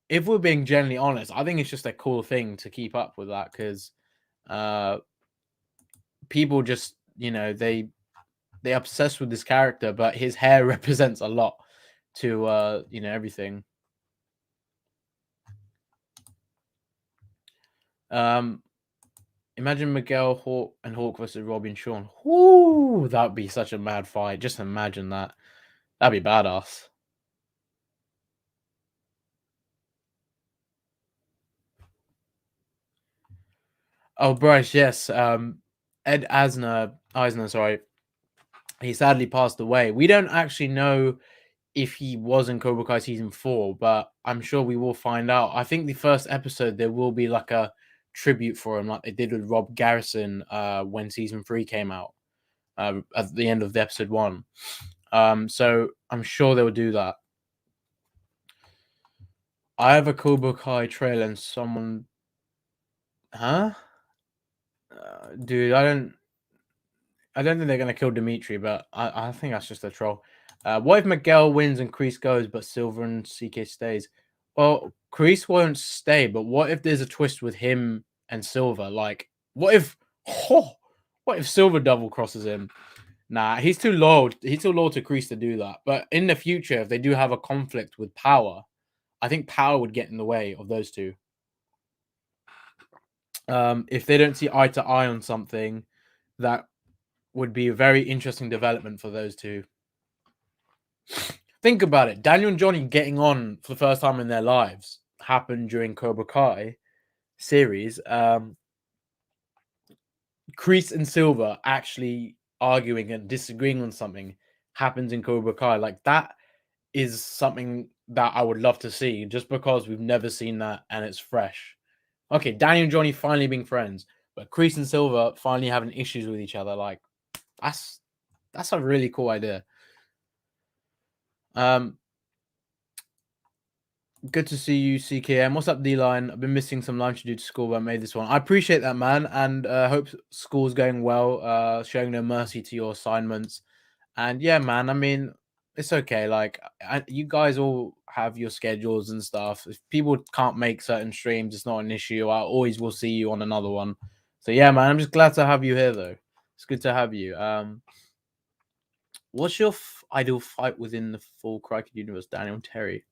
if we're being generally honest, I think it's just a cool thing to keep up with that because people just they obsessed with this character, but his hair represents a lot to everything. Imagine Miguel, Hawk, and Hawk versus Robbie and Sean. Whoo, that'd be such a mad fight. Just imagine that. That'd be badass. Oh, Bryce, yes. Ed Eisner, sorry. He sadly passed away. We don't actually know if he was in Cobra Kai season 4, but I'm sure we will find out. I think the first episode there will be like a tribute for him, like they did with Rob Garrison when season 3 came out at the end of the episode 1. So I'm sure they will do that. I have a Cobra Kai trailer and someone, huh? Dude, I don't think they're gonna kill Dimitri, but I think that's just a troll. What if Miguel wins and Kreese goes, but Silver and CK stays? Well, Kreese won't stay, but what if there's a twist with him and Silver? Like, what if Silver double crosses him? Nah, he's too loyal. He's too loyal to Kreese to do that. But in the future, if they do have a conflict with Power, I think Power would get in the way of those two. If they don't see eye to eye on something, that would be a very interesting development for those two. Think about it. Daniel and Johnny getting on for the first time in their lives happened during Cobra Kai series. Kreese and Silver actually arguing and disagreeing on something happens in Cobra Kai. Like that is something that I would love to see just because we've never seen that and it's fresh. Okay, Daniel and Johnny finally being friends, but Kreese and Silver finally having issues with each other. Like that's a really cool idea. Good to see you, CKM. What's up, D-Line? I've been missing some lunch due to school, but I made this one. I appreciate that, man, and hope school's going well, showing no mercy to your assignments. And yeah, man, I mean, it's okay. Like, you guys all have your schedules and stuff. If people can't make certain streams, it's not an issue. I always will see you on another one. So yeah, man, I'm just glad to have you here, though. It's good to have you. What's your ideal fight within the full Crikey universe, Daniel and Terry?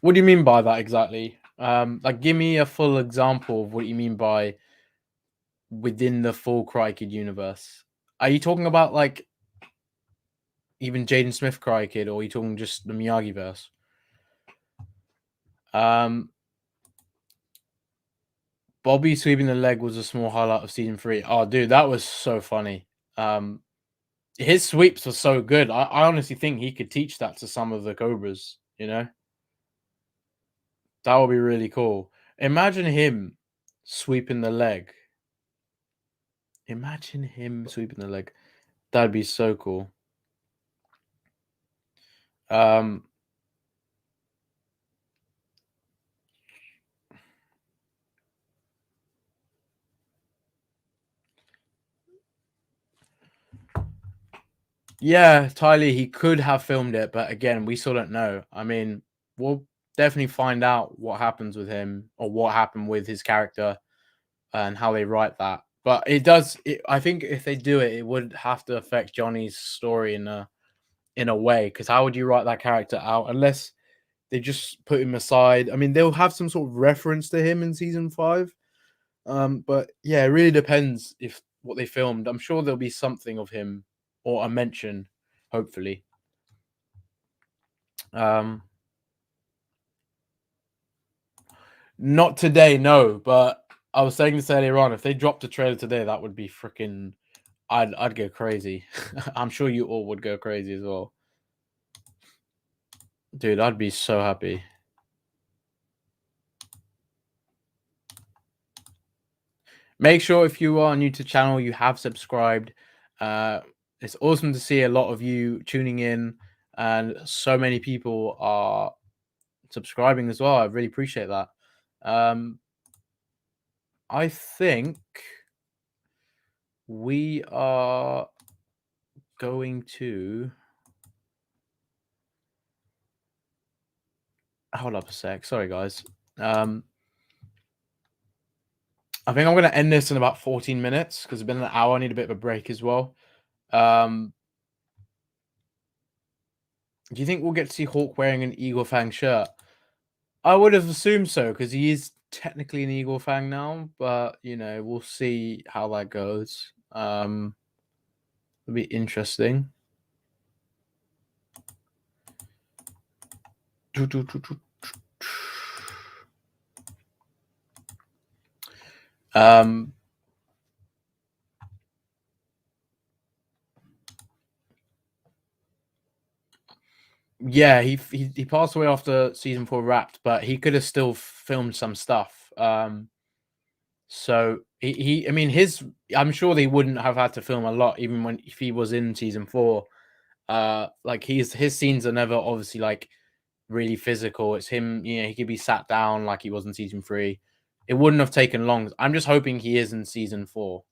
What do you mean by that exactly? Like, give me a full example of what you mean by within the full Crikey universe. Are you talking about like even Jaden Smith Crikey, or are you talking just the Miyagi verse? Bobby sweeping the leg was a small highlight of season 3. Oh, dude, that was so funny. His sweeps were so good. I honestly think he could teach that to some of the Cobras. That would be really cool. Imagine him sweeping the leg. Imagine him sweeping the leg. That'd be so cool. Yeah, Tylee, he could have filmed it, but again, we still don't know. I mean, we'll definitely find out what happens with him or what happened with his character and how they write that. But it does. I think if they do it, it would have to affect Johnny's story in a way. Because how would you write that character out unless they just put him aside? I mean, they'll have some sort of reference to him in season 5. But yeah, it really depends if what they filmed. I'm sure there'll be something of him or a mention, hopefully. Not today, no. But I was saying this earlier on. If they dropped a trailer today, that would be freaking. I'd go crazy. I'm sure you all would go crazy as well, dude. I'd be so happy. Make sure if you are new to the channel, you have subscribed. It's awesome to see a lot of you tuning in, and so many people are subscribing as well. I really appreciate that. I think we are going to hold up a sec. Sorry, guys. I think I'm going to end this in about 14 minutes because it's been an hour. I need a bit of a break as well. Do you think we'll get to see Hawk wearing an Eagle Fang shirt? I would have assumed so because he is technically an Eagle Fang now, but you know, we'll see how that goes. It'll be interesting. Yeah, he passed away after season 4 wrapped, but he could have still filmed some stuff. So I mean, I'm sure they wouldn't have had to film a lot, even when if he was in season 4. Like his scenes are never obviously like really physical. It's him, you know, he could be sat down like he was in season 3. It wouldn't have taken long. I'm just hoping he is in season 4.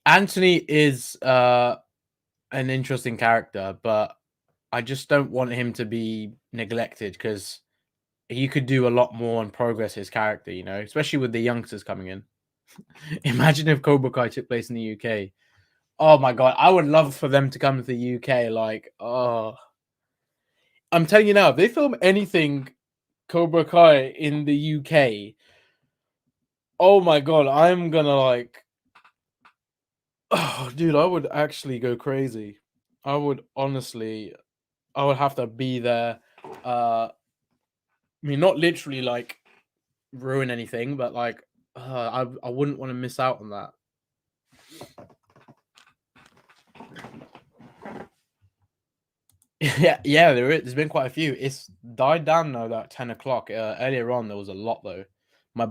Anthony is an interesting character, but I just don't want him to be neglected because he could do a lot more and progress his character, you know, especially with the youngsters coming in. Imagine if Cobra Kai took place in the UK. Oh my god, I would love for them to come to the UK. Like, oh, I'm telling you now, if they film anything Cobra Kai in the UK, oh my god, I'm gonna like, oh, dude, I would actually go crazy. I would honestly, I would have to be there. I mean, not literally like ruin anything, but like, I wouldn't want to miss out on that. Yeah, there's been quite a few. It's died down now at 10 o'clock. Earlier on, there was a lot though. I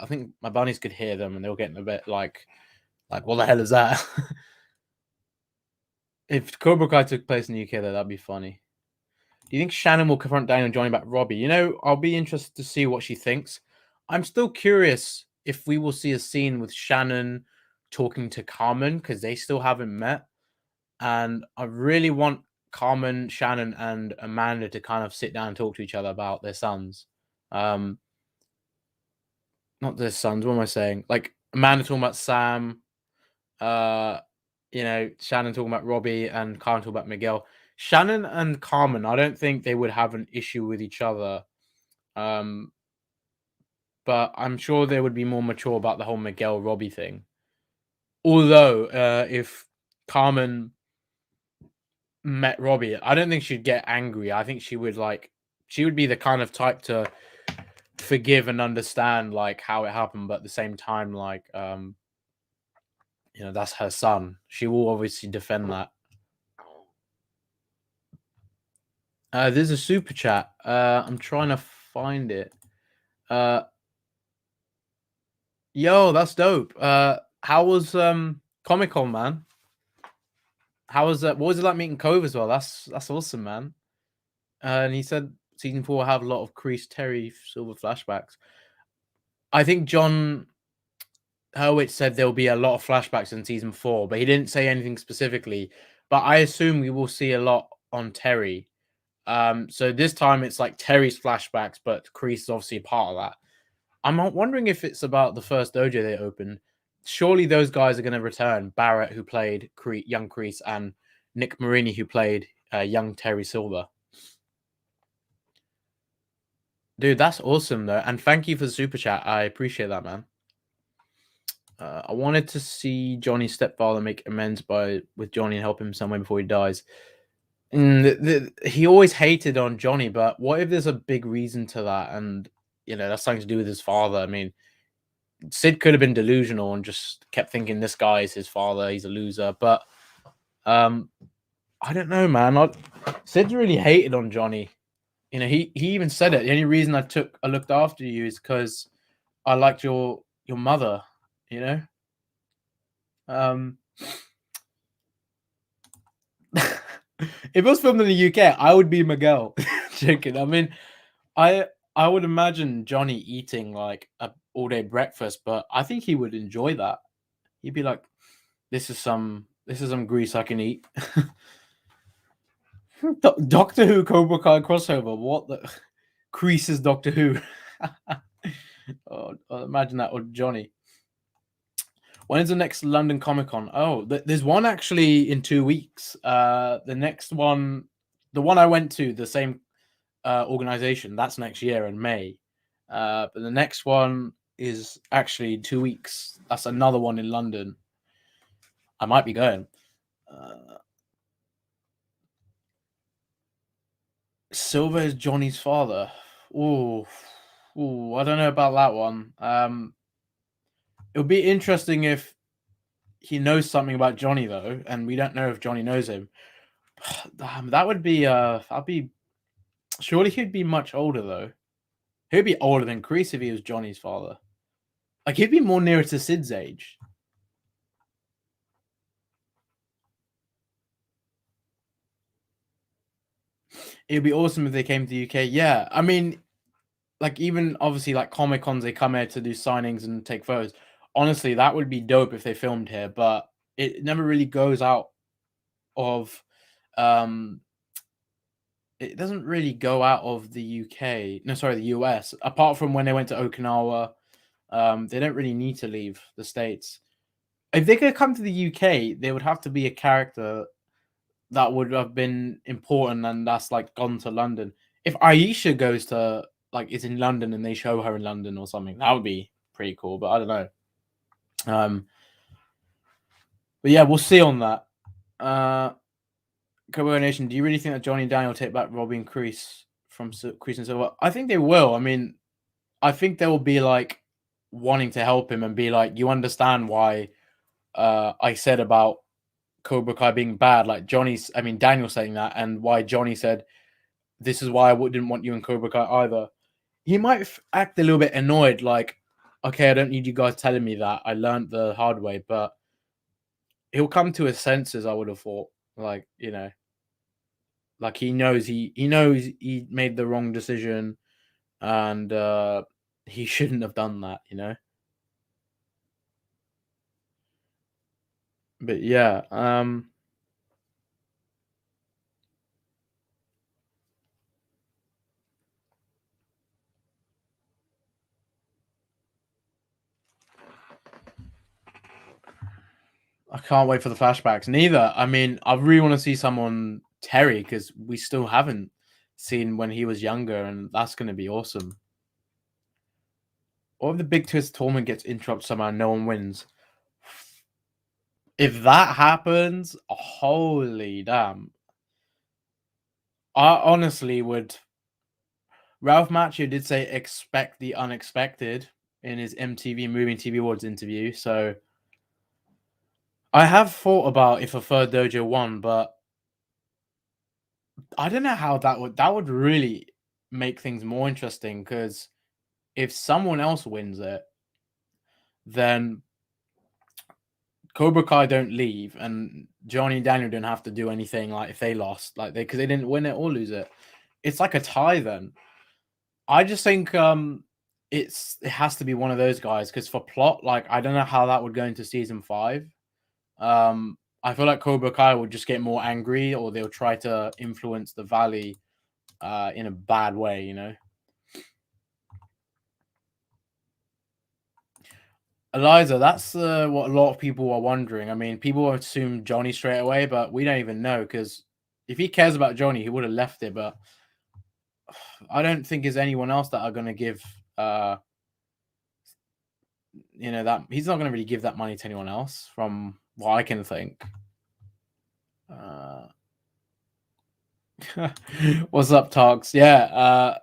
think my bunnies could hear them and they were getting a bit like, what the hell is that? If Cobra Kai took place in the UK, though, that'd be funny. Do you think Shannon will confront Daniel and Johnny about Robbie? You know, I'll be interested to see what she thinks. I'm still curious if we will see a scene with Shannon talking to Carmen because they still haven't met. And I really want Carmen, Shannon, and Amanda to kind of sit down and talk to each other about their sons. Not their sons. What am I saying? Like Amanda talking about Sam. You know, Shannon talking about Robbie and Carmen talking about Miguel. Shannon and Carmen, I don't think they would have an issue with each other. But I'm sure they would be more mature about the whole Miguel Robbie thing. Although, if Carmen met Robbie, I don't think she'd get angry. I think she would be the kind of type to forgive and understand like how it happened, but at the same time, like you know, that's her son. She will obviously defend that. There's a super chat. I'm trying to find it. Yo, that's dope. How was Comic Con, man? How was that? What was it like meeting Cove as well? That's awesome, man. And he said season 4 will have a lot of Crease Terry Silver flashbacks. I think John Hurwitz said there'll be a lot of flashbacks in season 4, but he didn't say anything specifically. But I assume we will see a lot on Terry. So this time it's like Terry's flashbacks, but Kreese is obviously a part of that. I'm wondering if it's about the first dojo they opened. Surely those guys are going to return. Barrett, who played young Kreese, and Nick Marini, who played young Terry Silver. Dude, that's awesome though, and thank you for the super chat. I appreciate that, man. I wanted to see Johnny's stepfather make amends with Johnny and help him some way before he dies. He always hated on Johnny, but what if there's a big reason to that? And that's something to do with his father. I mean, Sid could have been delusional and just kept thinking this guy is his father. He's a loser, but I don't know, man. Sid really hated on Johnny. He even said it. The only reason I looked after you is because I liked your mother. If it was filmed in the UK, I would be Miguel. Joking. I mean, I would imagine Johnny eating like a all-day breakfast, but I think he would enjoy that. He'd be like, "This is some grease I can eat." Doctor Who Cobra Kai crossover. What the Kreese is Doctor Who? Imagine that with Johnny. When is the next London Comic Con? Oh, there's one actually in 2 weeks. The next one, the one I went to, the same organization, that's next year in May. But the next one is actually 2 weeks. That's another one in London. I might be going. Silver is Johnny's father. Ooh, I don't know about that one. It would be interesting if he knows something about Johnny though, and we don't know if Johnny knows him. That would be surely he'd be much older though. He'd be older than Kreese if he was Johnny's father. Like he'd be more nearer to Sid's age. It'd be awesome if they came to the UK. Yeah, I mean, like even obviously like Comic Cons, they come here to do signings and take photos. Honestly, that would be dope if they filmed here, but it never really goes out of it doesn't really go out of the UK. No, sorry, the US. Apart from when they went to Okinawa, they don't really need to leave the States. If they could come to the UK, they would have to be a character that would have been important, and that's like gone to London. If Aisha goes to is in London and they show her in London or something, that would be pretty cool. But I don't know. But yeah, we'll see on that. Cobra Nation, do you really think that Johnny and Daniel take back Robbie and Kreese from Kreese and Silver? I think they will. I mean, I think they will be like wanting to help him and be like, you understand why I said about Cobra Kai being bad, like Daniel saying that, and why Johnny said, this is why I didn't want you in Cobra Kai either. He might act a little bit annoyed, like, okay, I don't need you guys telling me that. I learned the hard way, but he'll come to his senses, I would have thought. Like, like he knows he made the wrong decision, and he shouldn't have done that, But yeah, I can't wait for the flashbacks. Neither. I mean, I really want to see someone Terry because we still haven't seen when he was younger, and that's going to be awesome. Or if the Big Twist tournament gets interrupted somehow and no one wins. If that happens, holy damn. I honestly would. Ralph Macchio did say expect the unexpected in his MTV Movie TV Awards interview, so I have thought about if a third dojo won, but I don't know how that would really make things more interesting, because if someone else wins it, then Cobra Kai don't leave, and Johnny and Daniel don't have to do anything. Like if they lost, because they didn't win it or lose it, it's like a tie. Then I just think it has to be one of those guys because for plot, like I don't know how that would go into season 5. I feel like Cobra Kai would just get more angry, or they'll try to influence the Valley in a bad way, you know. Eliza, that's what a lot of people are wondering. I mean, people assume Johnny straight away, but we don't even know because if he cares about Johnny, he would have left it. But I don't think there's anyone else that are going to give, that he's not going to really give that money to anyone else, from what I can think. What's up, Talks? Yeah,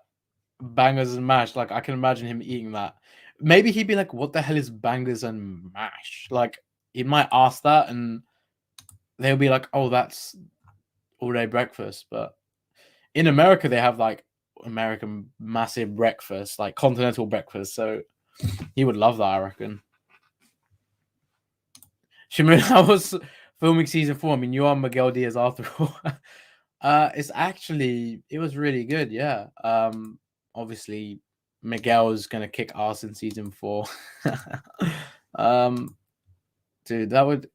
bangers and mash. Like I can imagine him eating that. Maybe he'd be like, "What the hell is bangers and mash?" Like he might ask that, and they'll be like, "Oh, that's all day breakfast." But in America, they have like American massive breakfast, like continental breakfast. So he would love that, I reckon. Shimon, how was filming season 4? I mean, you are Miguel Diaz after all. It was really good, yeah. Obviously Miguel's gonna kick ass in season 4. Dude, that would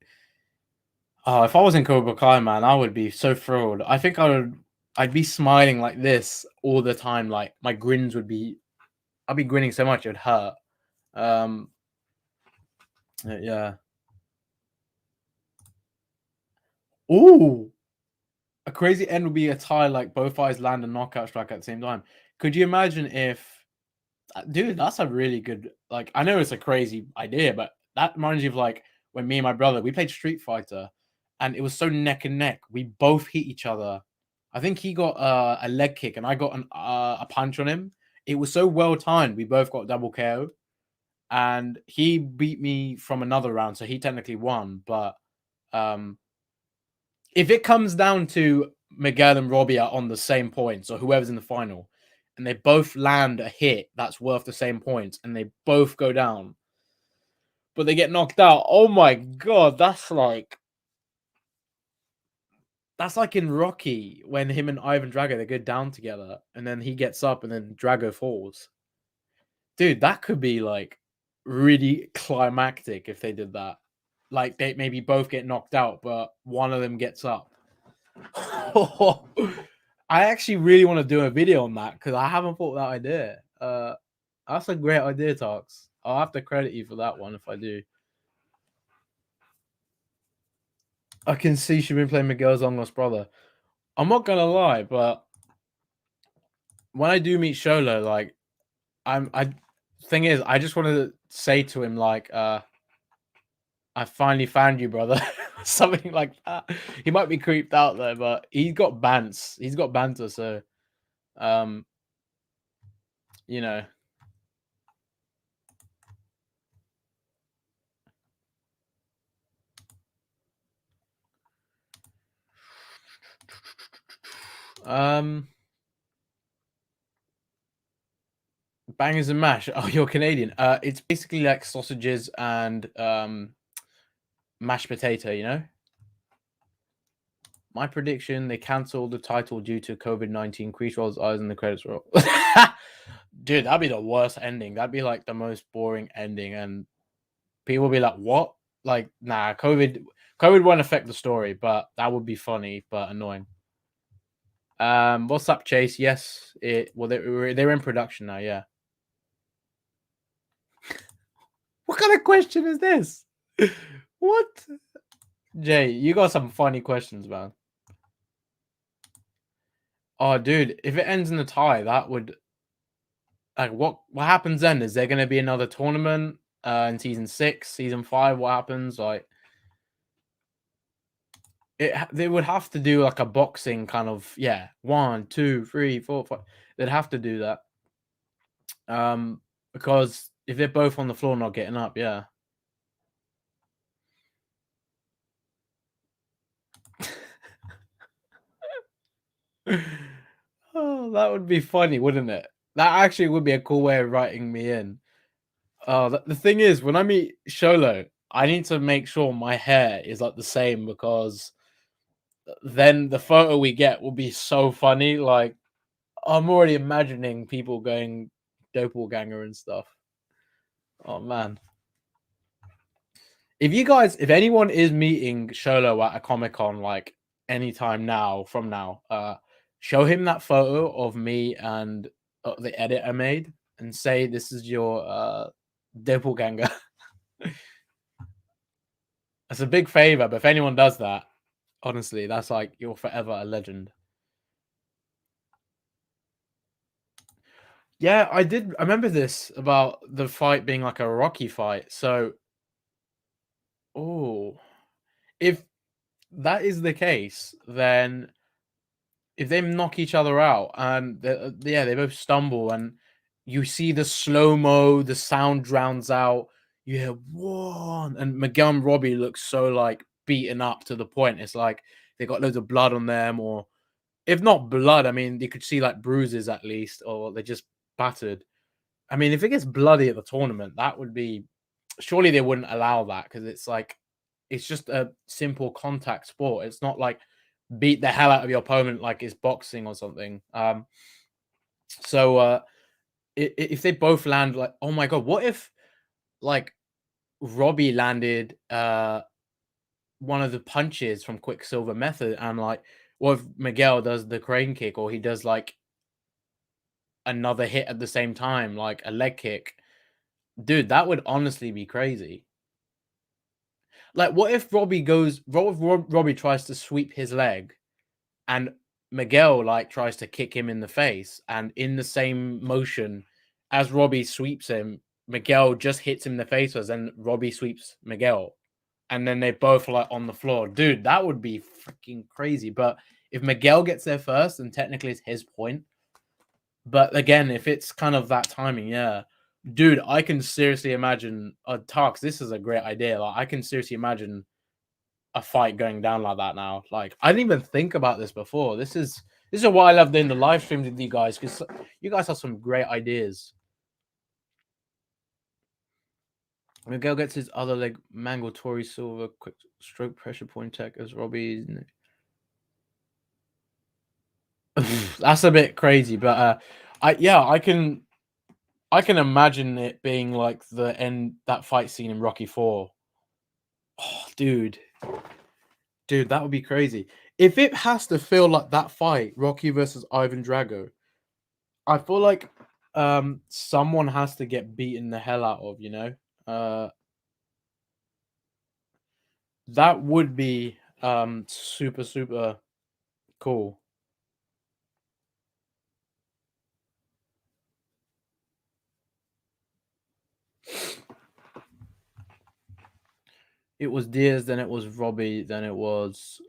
if I was in Cobra Kai, man, I would be so thrilled. I think I'd be smiling like this all the time. Like my grins would be I'd be grinning so much it would hurt. Yeah. Ooh. A crazy end would be a tie, like both eyes land a knockout strike at the same time. Could you imagine if, dude? That's a really good. Like, I know it's a crazy idea, but that reminds you of like when me and my brother we played Street Fighter, and it was so neck and neck. We both hit each other. I think he got a leg kick, and I got a punch on him. It was so well timed. We both got double KO, and he beat me from another round, so he technically won. But um, if it comes down to Miguel and Robbie are on the same points, or whoever's in the final, and they both land a hit that's worth the same points, and they both go down, but they get knocked out. Oh my god, that's like in Rocky when him and Ivan Drago they go down together, and then he gets up, and then Drago falls. Dude, that could be like really climactic if they did that. Like they maybe both get knocked out, but one of them gets up. I actually really want to do a video on that because I haven't thought that idea. That's a great idea, Talks. I'll have to credit you for that one if I do. I can see she's been playing Miguel's long lost brother. I'm not gonna lie, but when I do meet Sholo, like thing is, I just want to say to him like, I finally found you, brother. Something like that. He might be creeped out there, but he's got bants. He's got banter, so um, you know. Bangers and mash. Oh, you're Canadian. It's basically like sausages and mashed potato, you know? My prediction, they cancelled the title due to COVID-19. Crease rolls eyes and the credits roll. Dude, that'd be the worst ending. That'd be like the most boring ending. And people will be like, what? Like, nah, COVID won't affect the story, but that would be funny, but annoying. What's up, Chase? Yes, they're in production now, yeah. What kind of question is this? What? Jay, you got some funny questions, man. Oh, dude, if it ends in a tie, that would like what happens then? Is there going to be another tournament in season 6, season 5? What happens? Like they would have to do like a boxing kind of 1, 2, 3, 4, 5. They'd have to do that because if they're both on the floor not getting up, yeah. Oh, that would be funny, wouldn't it? That actually would be a cool way of writing me in. Oh, the thing is, when I meet Sholo, I need to make sure my hair is like the same because then the photo we get will be so funny. Like, I'm already imagining people going doppelganger and stuff. Oh man. If anyone is meeting Sholo at a Comic-Con like anytime now from now, show him that photo of me and the edit I made and say this is your doppelganger. That's a big favor, but if anyone does that, honestly, that's like you're forever a legend. Yeah, I remember this about the fight being like a Rocky fight. So, oh, if that is the case, then if they knock each other out and they both stumble and you see the slow-mo, the sound drowns out, you hear one, and Miguel and Robbie look so like beaten up to the point it's like they got loads of blood on them, or if not blood, I mean you could see like bruises at least, or they're just battered. I mean, if it gets bloody at the tournament, that would be surely they wouldn't allow that because it's like it's just a simple contact sport. It's not like beat the hell out of your opponent like it's boxing or something. So if they both land like, oh my god, what if like Robbie landed one of the punches from Quicksilver Method and like what if Miguel does the crane kick or he does like another hit at the same time, like a leg kick? Dude, that would honestly be crazy. Like, what if Robbie tries to sweep his leg and Miguel like tries to kick him in the face, and in the same motion as Robbie sweeps him, Miguel just hits him in the face first, and Robbie sweeps Miguel, and then they both like on the floor. Dude, that would be freaking crazy. But if Miguel gets there first, then technically it's his point. But again, if it's kind of that timing, yeah. Dude, I can seriously imagine Tarks, this is a great idea. Like I can seriously imagine a fight going down like that now. Like I didn't even think about this before. This is why I love doing the live streams with you guys, because you guys have some great ideas. Miguel gets his other leg mangled. Tori Silver quick stroke pressure point tech as Robbie. That's a bit crazy, but I can imagine it being like the end that fight scene in Rocky 4. Oh, dude, that would be crazy. If it has to feel like that fight, Rocky versus Ivan Drago, I feel like someone has to get beaten the hell out of, you know? That would be super, super cool. It was Diaz, then it was Robbie, then it was...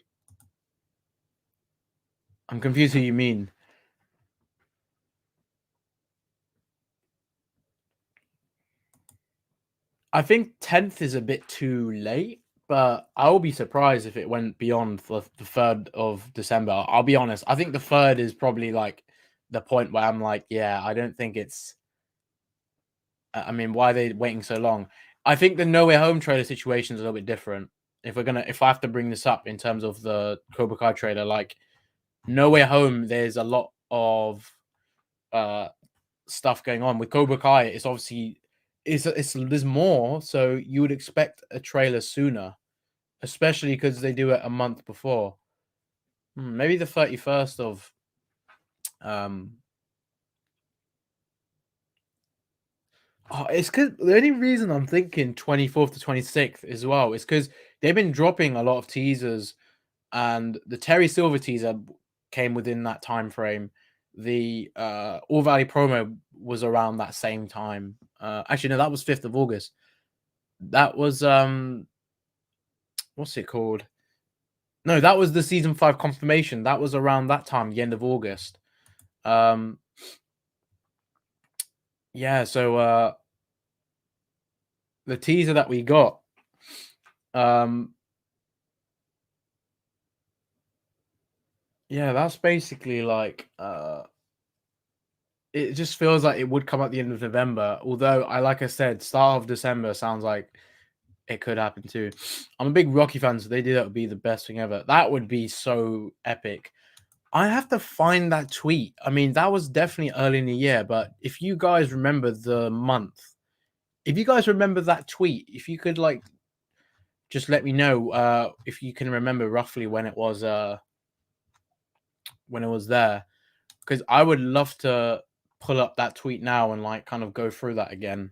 I'm confused who you mean. I think 10th is a bit too late, but I will be surprised if it went beyond the 3rd of December. I'll be honest. I think the 3rd is probably like the point where I'm like, yeah, I don't think it's... I mean, why are they waiting so long? I think the No Way Home trailer situation is a little bit different. If I have to bring this up in terms of the Cobra Kai trailer, like No Way Home, there's a lot of stuff going on with Cobra Kai. It's obviously there's more, so you would expect a trailer sooner, especially because they do it a month before. Maybe the 31st of it's because the only reason I'm thinking 24th to 26th as well is because they've been dropping a lot of teasers, and the Terry Silver teaser came within that time frame. The All Valley promo was around that same time. Actually, no, that was 5th of August. That was what's it called? No, that was the season 5 confirmation. That was around that time, the end of August. Yeah, so the teaser that we got, yeah, that's basically like it just feels like it would come at the end of November. Although like I said, start of December sounds like it could happen too. I'm a big Rocky fan, so they do that would be the best thing ever. That would be so epic. I have to find that tweet. I mean, that was definitely early in the year, but if you guys remember the month, if you guys remember that tweet, if you could like just let me know if you can remember roughly when it was there, because I would love to pull up that tweet now and like kind of go through that again.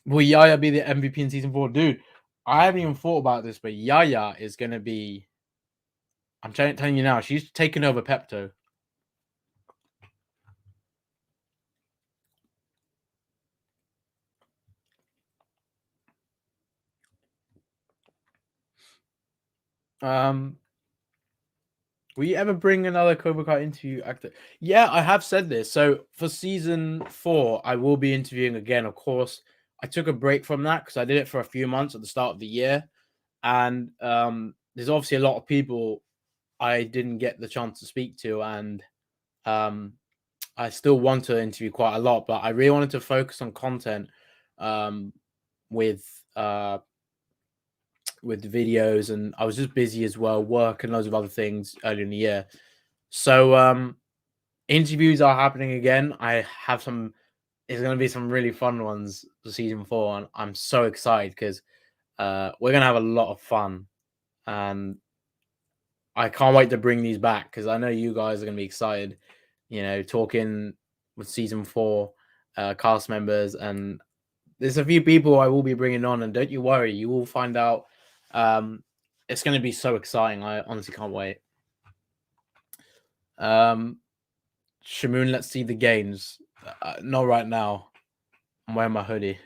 Will Yaya be the MVP in season 4? Dude, I haven't even thought about this, but Yaya is gonna be. I'm telling you now, she's taken over Pepto. Will you ever bring another Cobra Kai interview actor? Yeah, I have said this. So for season 4, I will be interviewing again. Of course, I took a break from that because I did it for a few months at the start of the year, and there's obviously a lot of people I didn't get the chance to speak to, and um, I still want to interview quite a lot, but I really wanted to focus on content um, with uh, with videos, and I was just busy as well, work and loads of other things earlier in the year. So interviews are happening again. I have some. It's going to be some really fun ones for season 4, and I'm so excited because we're going to have a lot of fun, and I can't wait to bring these back because I know you guys are going to be excited. You know, talking with season 4 cast members, and there's a few people I will be bringing on, and don't you worry, you will find out. It's going to be so exciting. I honestly can't wait. Shamoon, let's see the games. Not right now. I'm wearing my hoodie.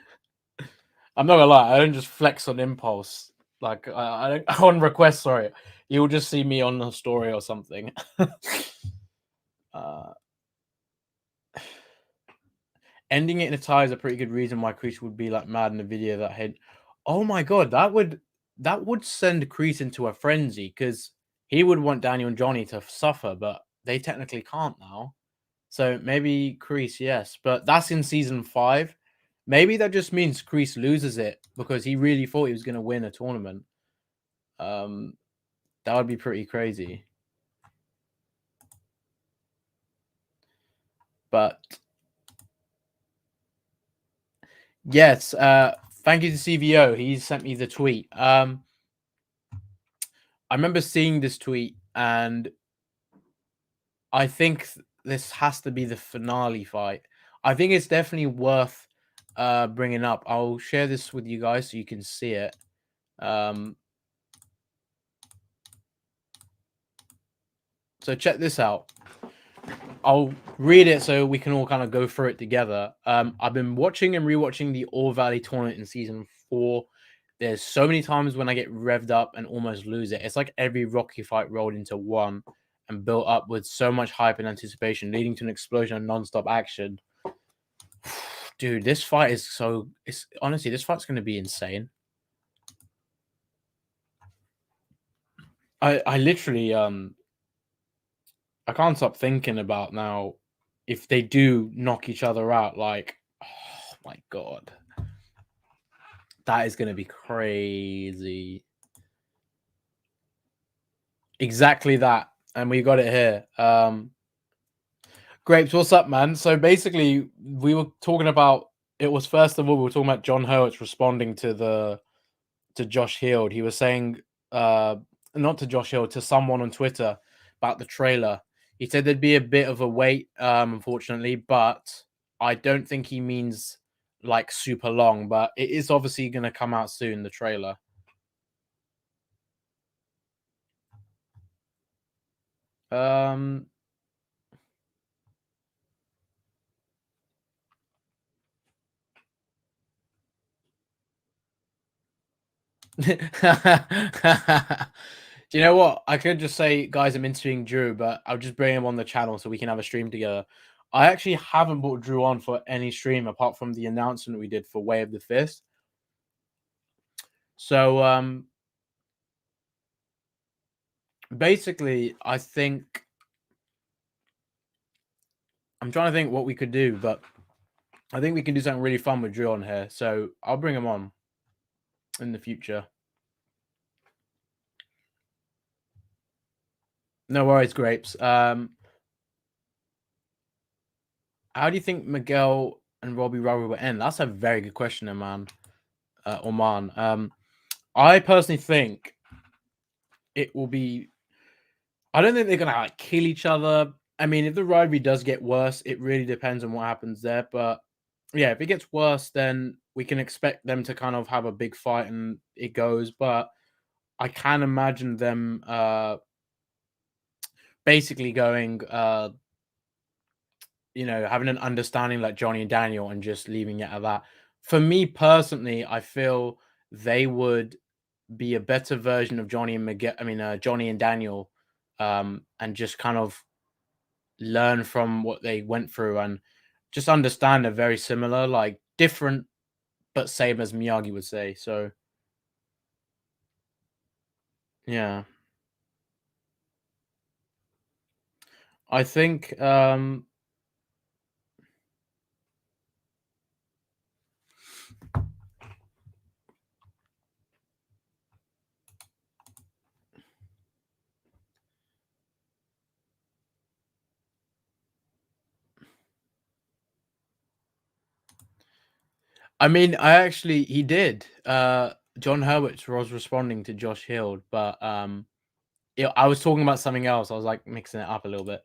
I'm not gonna lie. I don't just flex on impulse. Like I don't on request. Sorry, you'll just see me on the story or something. uh, Ending it in a tie is a pretty good reason why Crease would be like mad in the video that had. Oh my god, that would send Crease into a frenzy because he would want Daniel and Johnny to suffer, but they technically can't now. So maybe Crease, yes, but that's in season 5. Maybe that just means Crease loses it because he really thought he was going to win a tournament. That would be pretty crazy. But yes, thank you to CVO. He sent me the tweet. I remember seeing this tweet, and I think this has to be the finale fight. I think it's definitely worth bringing up. I'll share this with you guys so you can see it. So check this out. I'll read it so we can all kind of go through it together. I've been watching and rewatching the All Valley tournament in season 4. There's so many times when I get revved up and almost lose it. It's like every Rocky fight rolled into one and built up with so much hype and anticipation, leading to an explosion of non-stop action. Dude, this fight is so. It's honestly, this fight's going to be insane. I literally I can't stop thinking about now if they do knock each other out. Like, oh my god, that is going to be crazy. Exactly that, and we got it here. Grapes, what's up, man? So basically, we were talking about. It was first of all we were talking about John Hurwitz responding to Josh Heald. He was saying, not to Josh Heald, to someone on Twitter about the trailer. He said there'd be a bit of a wait, unfortunately, but I don't think he means like super long. But it is obviously going to come out soon. The trailer. Do you know what? I could just say, guys, I'm interviewing Drew, but I'll just bring him on the channel so we can have a stream together. I actually haven't brought Drew on for any stream apart from the announcement we did for Way of the Fist. So basically, I think I'm trying to think what we could do, but I think we can do something really fun with Drew on here. So I'll bring him on in the future. No worries, grapes. How do you think Miguel and Robbie Rubble will end? That's a very good question, man. Oman. I personally think it will be. I don't think they're gonna like kill each other. I mean, if the rivalry does get worse, it really depends on what happens there. But yeah, if it gets worse, then we can expect them to kind of have a big fight and it goes. But I can imagine them basically going having an understanding like Johnny and Daniel and just leaving it at that. For me personally, I feel they would be a better version of Johnny and Miguel. I mean, Johnny and Daniel, and just kind of learn from what they went through and just understand they're very similar, like different but same as Miyagi would say. So yeah, I think. I mean, he did. John Hurwitz was responding to Josh Hill, but I was talking about something else. I was like mixing it up a little bit.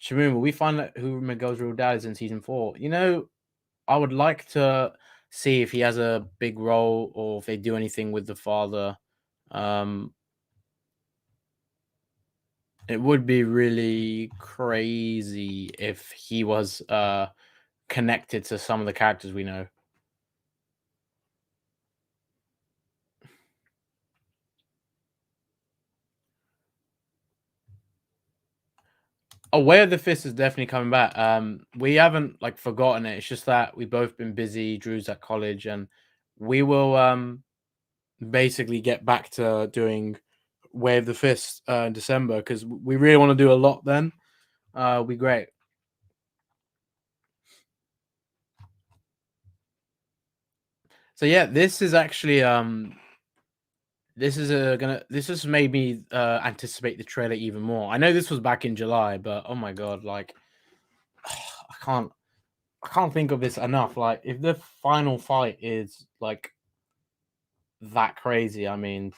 Shamoon, will we find out who Miguel's real dad is in season 4? I would like to see if he has a big role or if they do anything with the father. Um, it would be really crazy if he was connected to some of the characters we know. Away of the Fist is definitely coming back. We haven't like forgotten it. It's just that we've both been busy. Drew's at college, and we will basically get back to doing Way of the Fist in December because we really want to do a lot then. It'll be great. So yeah, this is actually this has made me anticipate the trailer even more. I know this was back in July, but oh my god, like I can't I can't think of this enough. Like if the final fight is like that crazy, I mean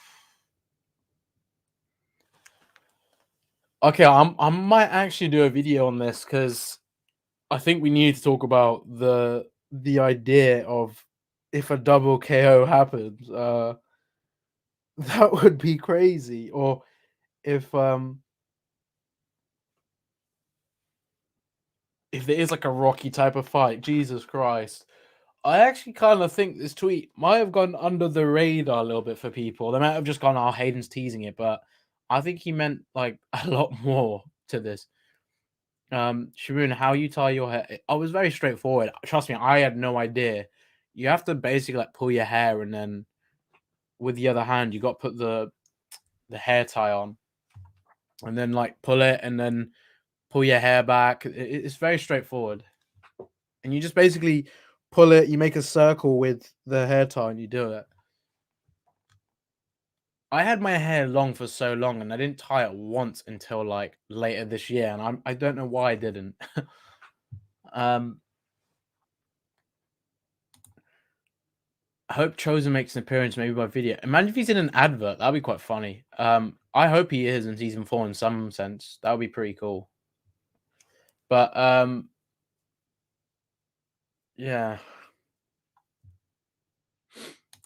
okay, I might actually do a video on this because I think we need to talk about the idea of if a double KO happens, that would be crazy. Or if there is like a Rocky type of fight, Jesus Christ. I actually kind of think this tweet might have gone under the radar a little bit for people. They might have just gone, "Oh, Hayden's teasing it," but I think he meant like a lot more to this. Sharoon, how you tie your hair? I was very straightforward. Trust me, I had no idea. You have to basically like pull your hair, and then with the other hand, you got to put the hair tie on, and then like pull it, and then pull your hair back. It's very straightforward, and you just basically pull it. You make a circle with the hair tie, and you do it. I had my hair long for so long, and I didn't tie it once until like later this year, and I don't know why I didn't. um, I hope Chosen makes an appearance, maybe by video. Imagine if he's in an advert. That'd be quite funny. I hope he is in season 4 in some sense. That would be pretty cool. But yeah.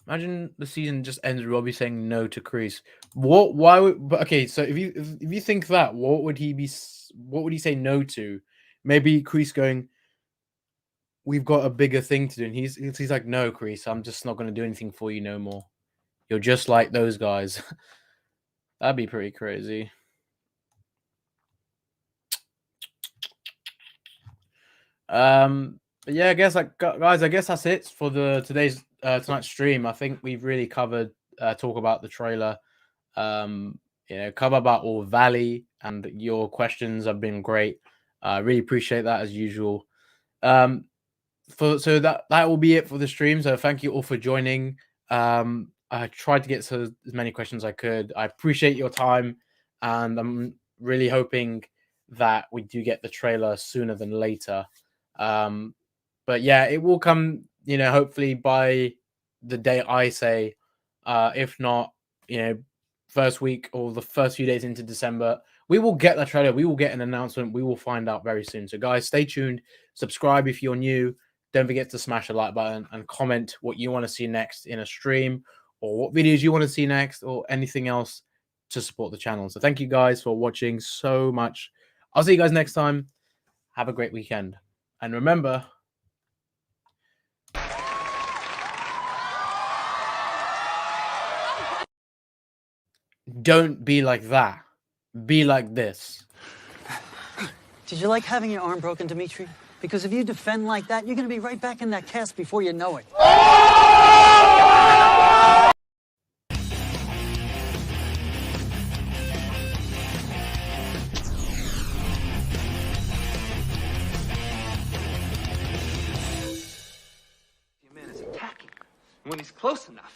Imagine the season just ends with Robbie saying no to Kreese. What? Why would? But okay, so if you think that, what would he be? What would he say no to? Maybe Kreese going, "We've got a bigger thing to do," and he's like, "No, Kreese, I'm just not going to do anything for you no more. You're just like those guys." That'd be pretty crazy. But yeah, I guess like guys, I guess that's it for the today's tonight's stream. I think we've really covered talk about the trailer. Cover about all Valley, and your questions have been great. I really appreciate that as usual. So that will be it for the stream. So thank you all for joining. I tried to get to as many questions as I could. I appreciate your time, and I'm really hoping that we do get the trailer sooner than later. But yeah, it will come, hopefully by the day I say, if not, first week or the first few days into December, we will get the trailer. We will get an announcement. We will find out very soon. So guys, stay tuned. Subscribe if you're new. Don't forget to smash the like button and comment what you want to see next in a stream, or what videos you want to see next, or anything else to support the channel. So thank you guys for watching so much. I'll see you guys next time. Have a great weekend. And remember, don't be like that. Be like this. Did you like having your arm broken, Dimitri? Because if you defend like that, you're going to be right back in that cast before you know it. Your man is attacking when he's close enough.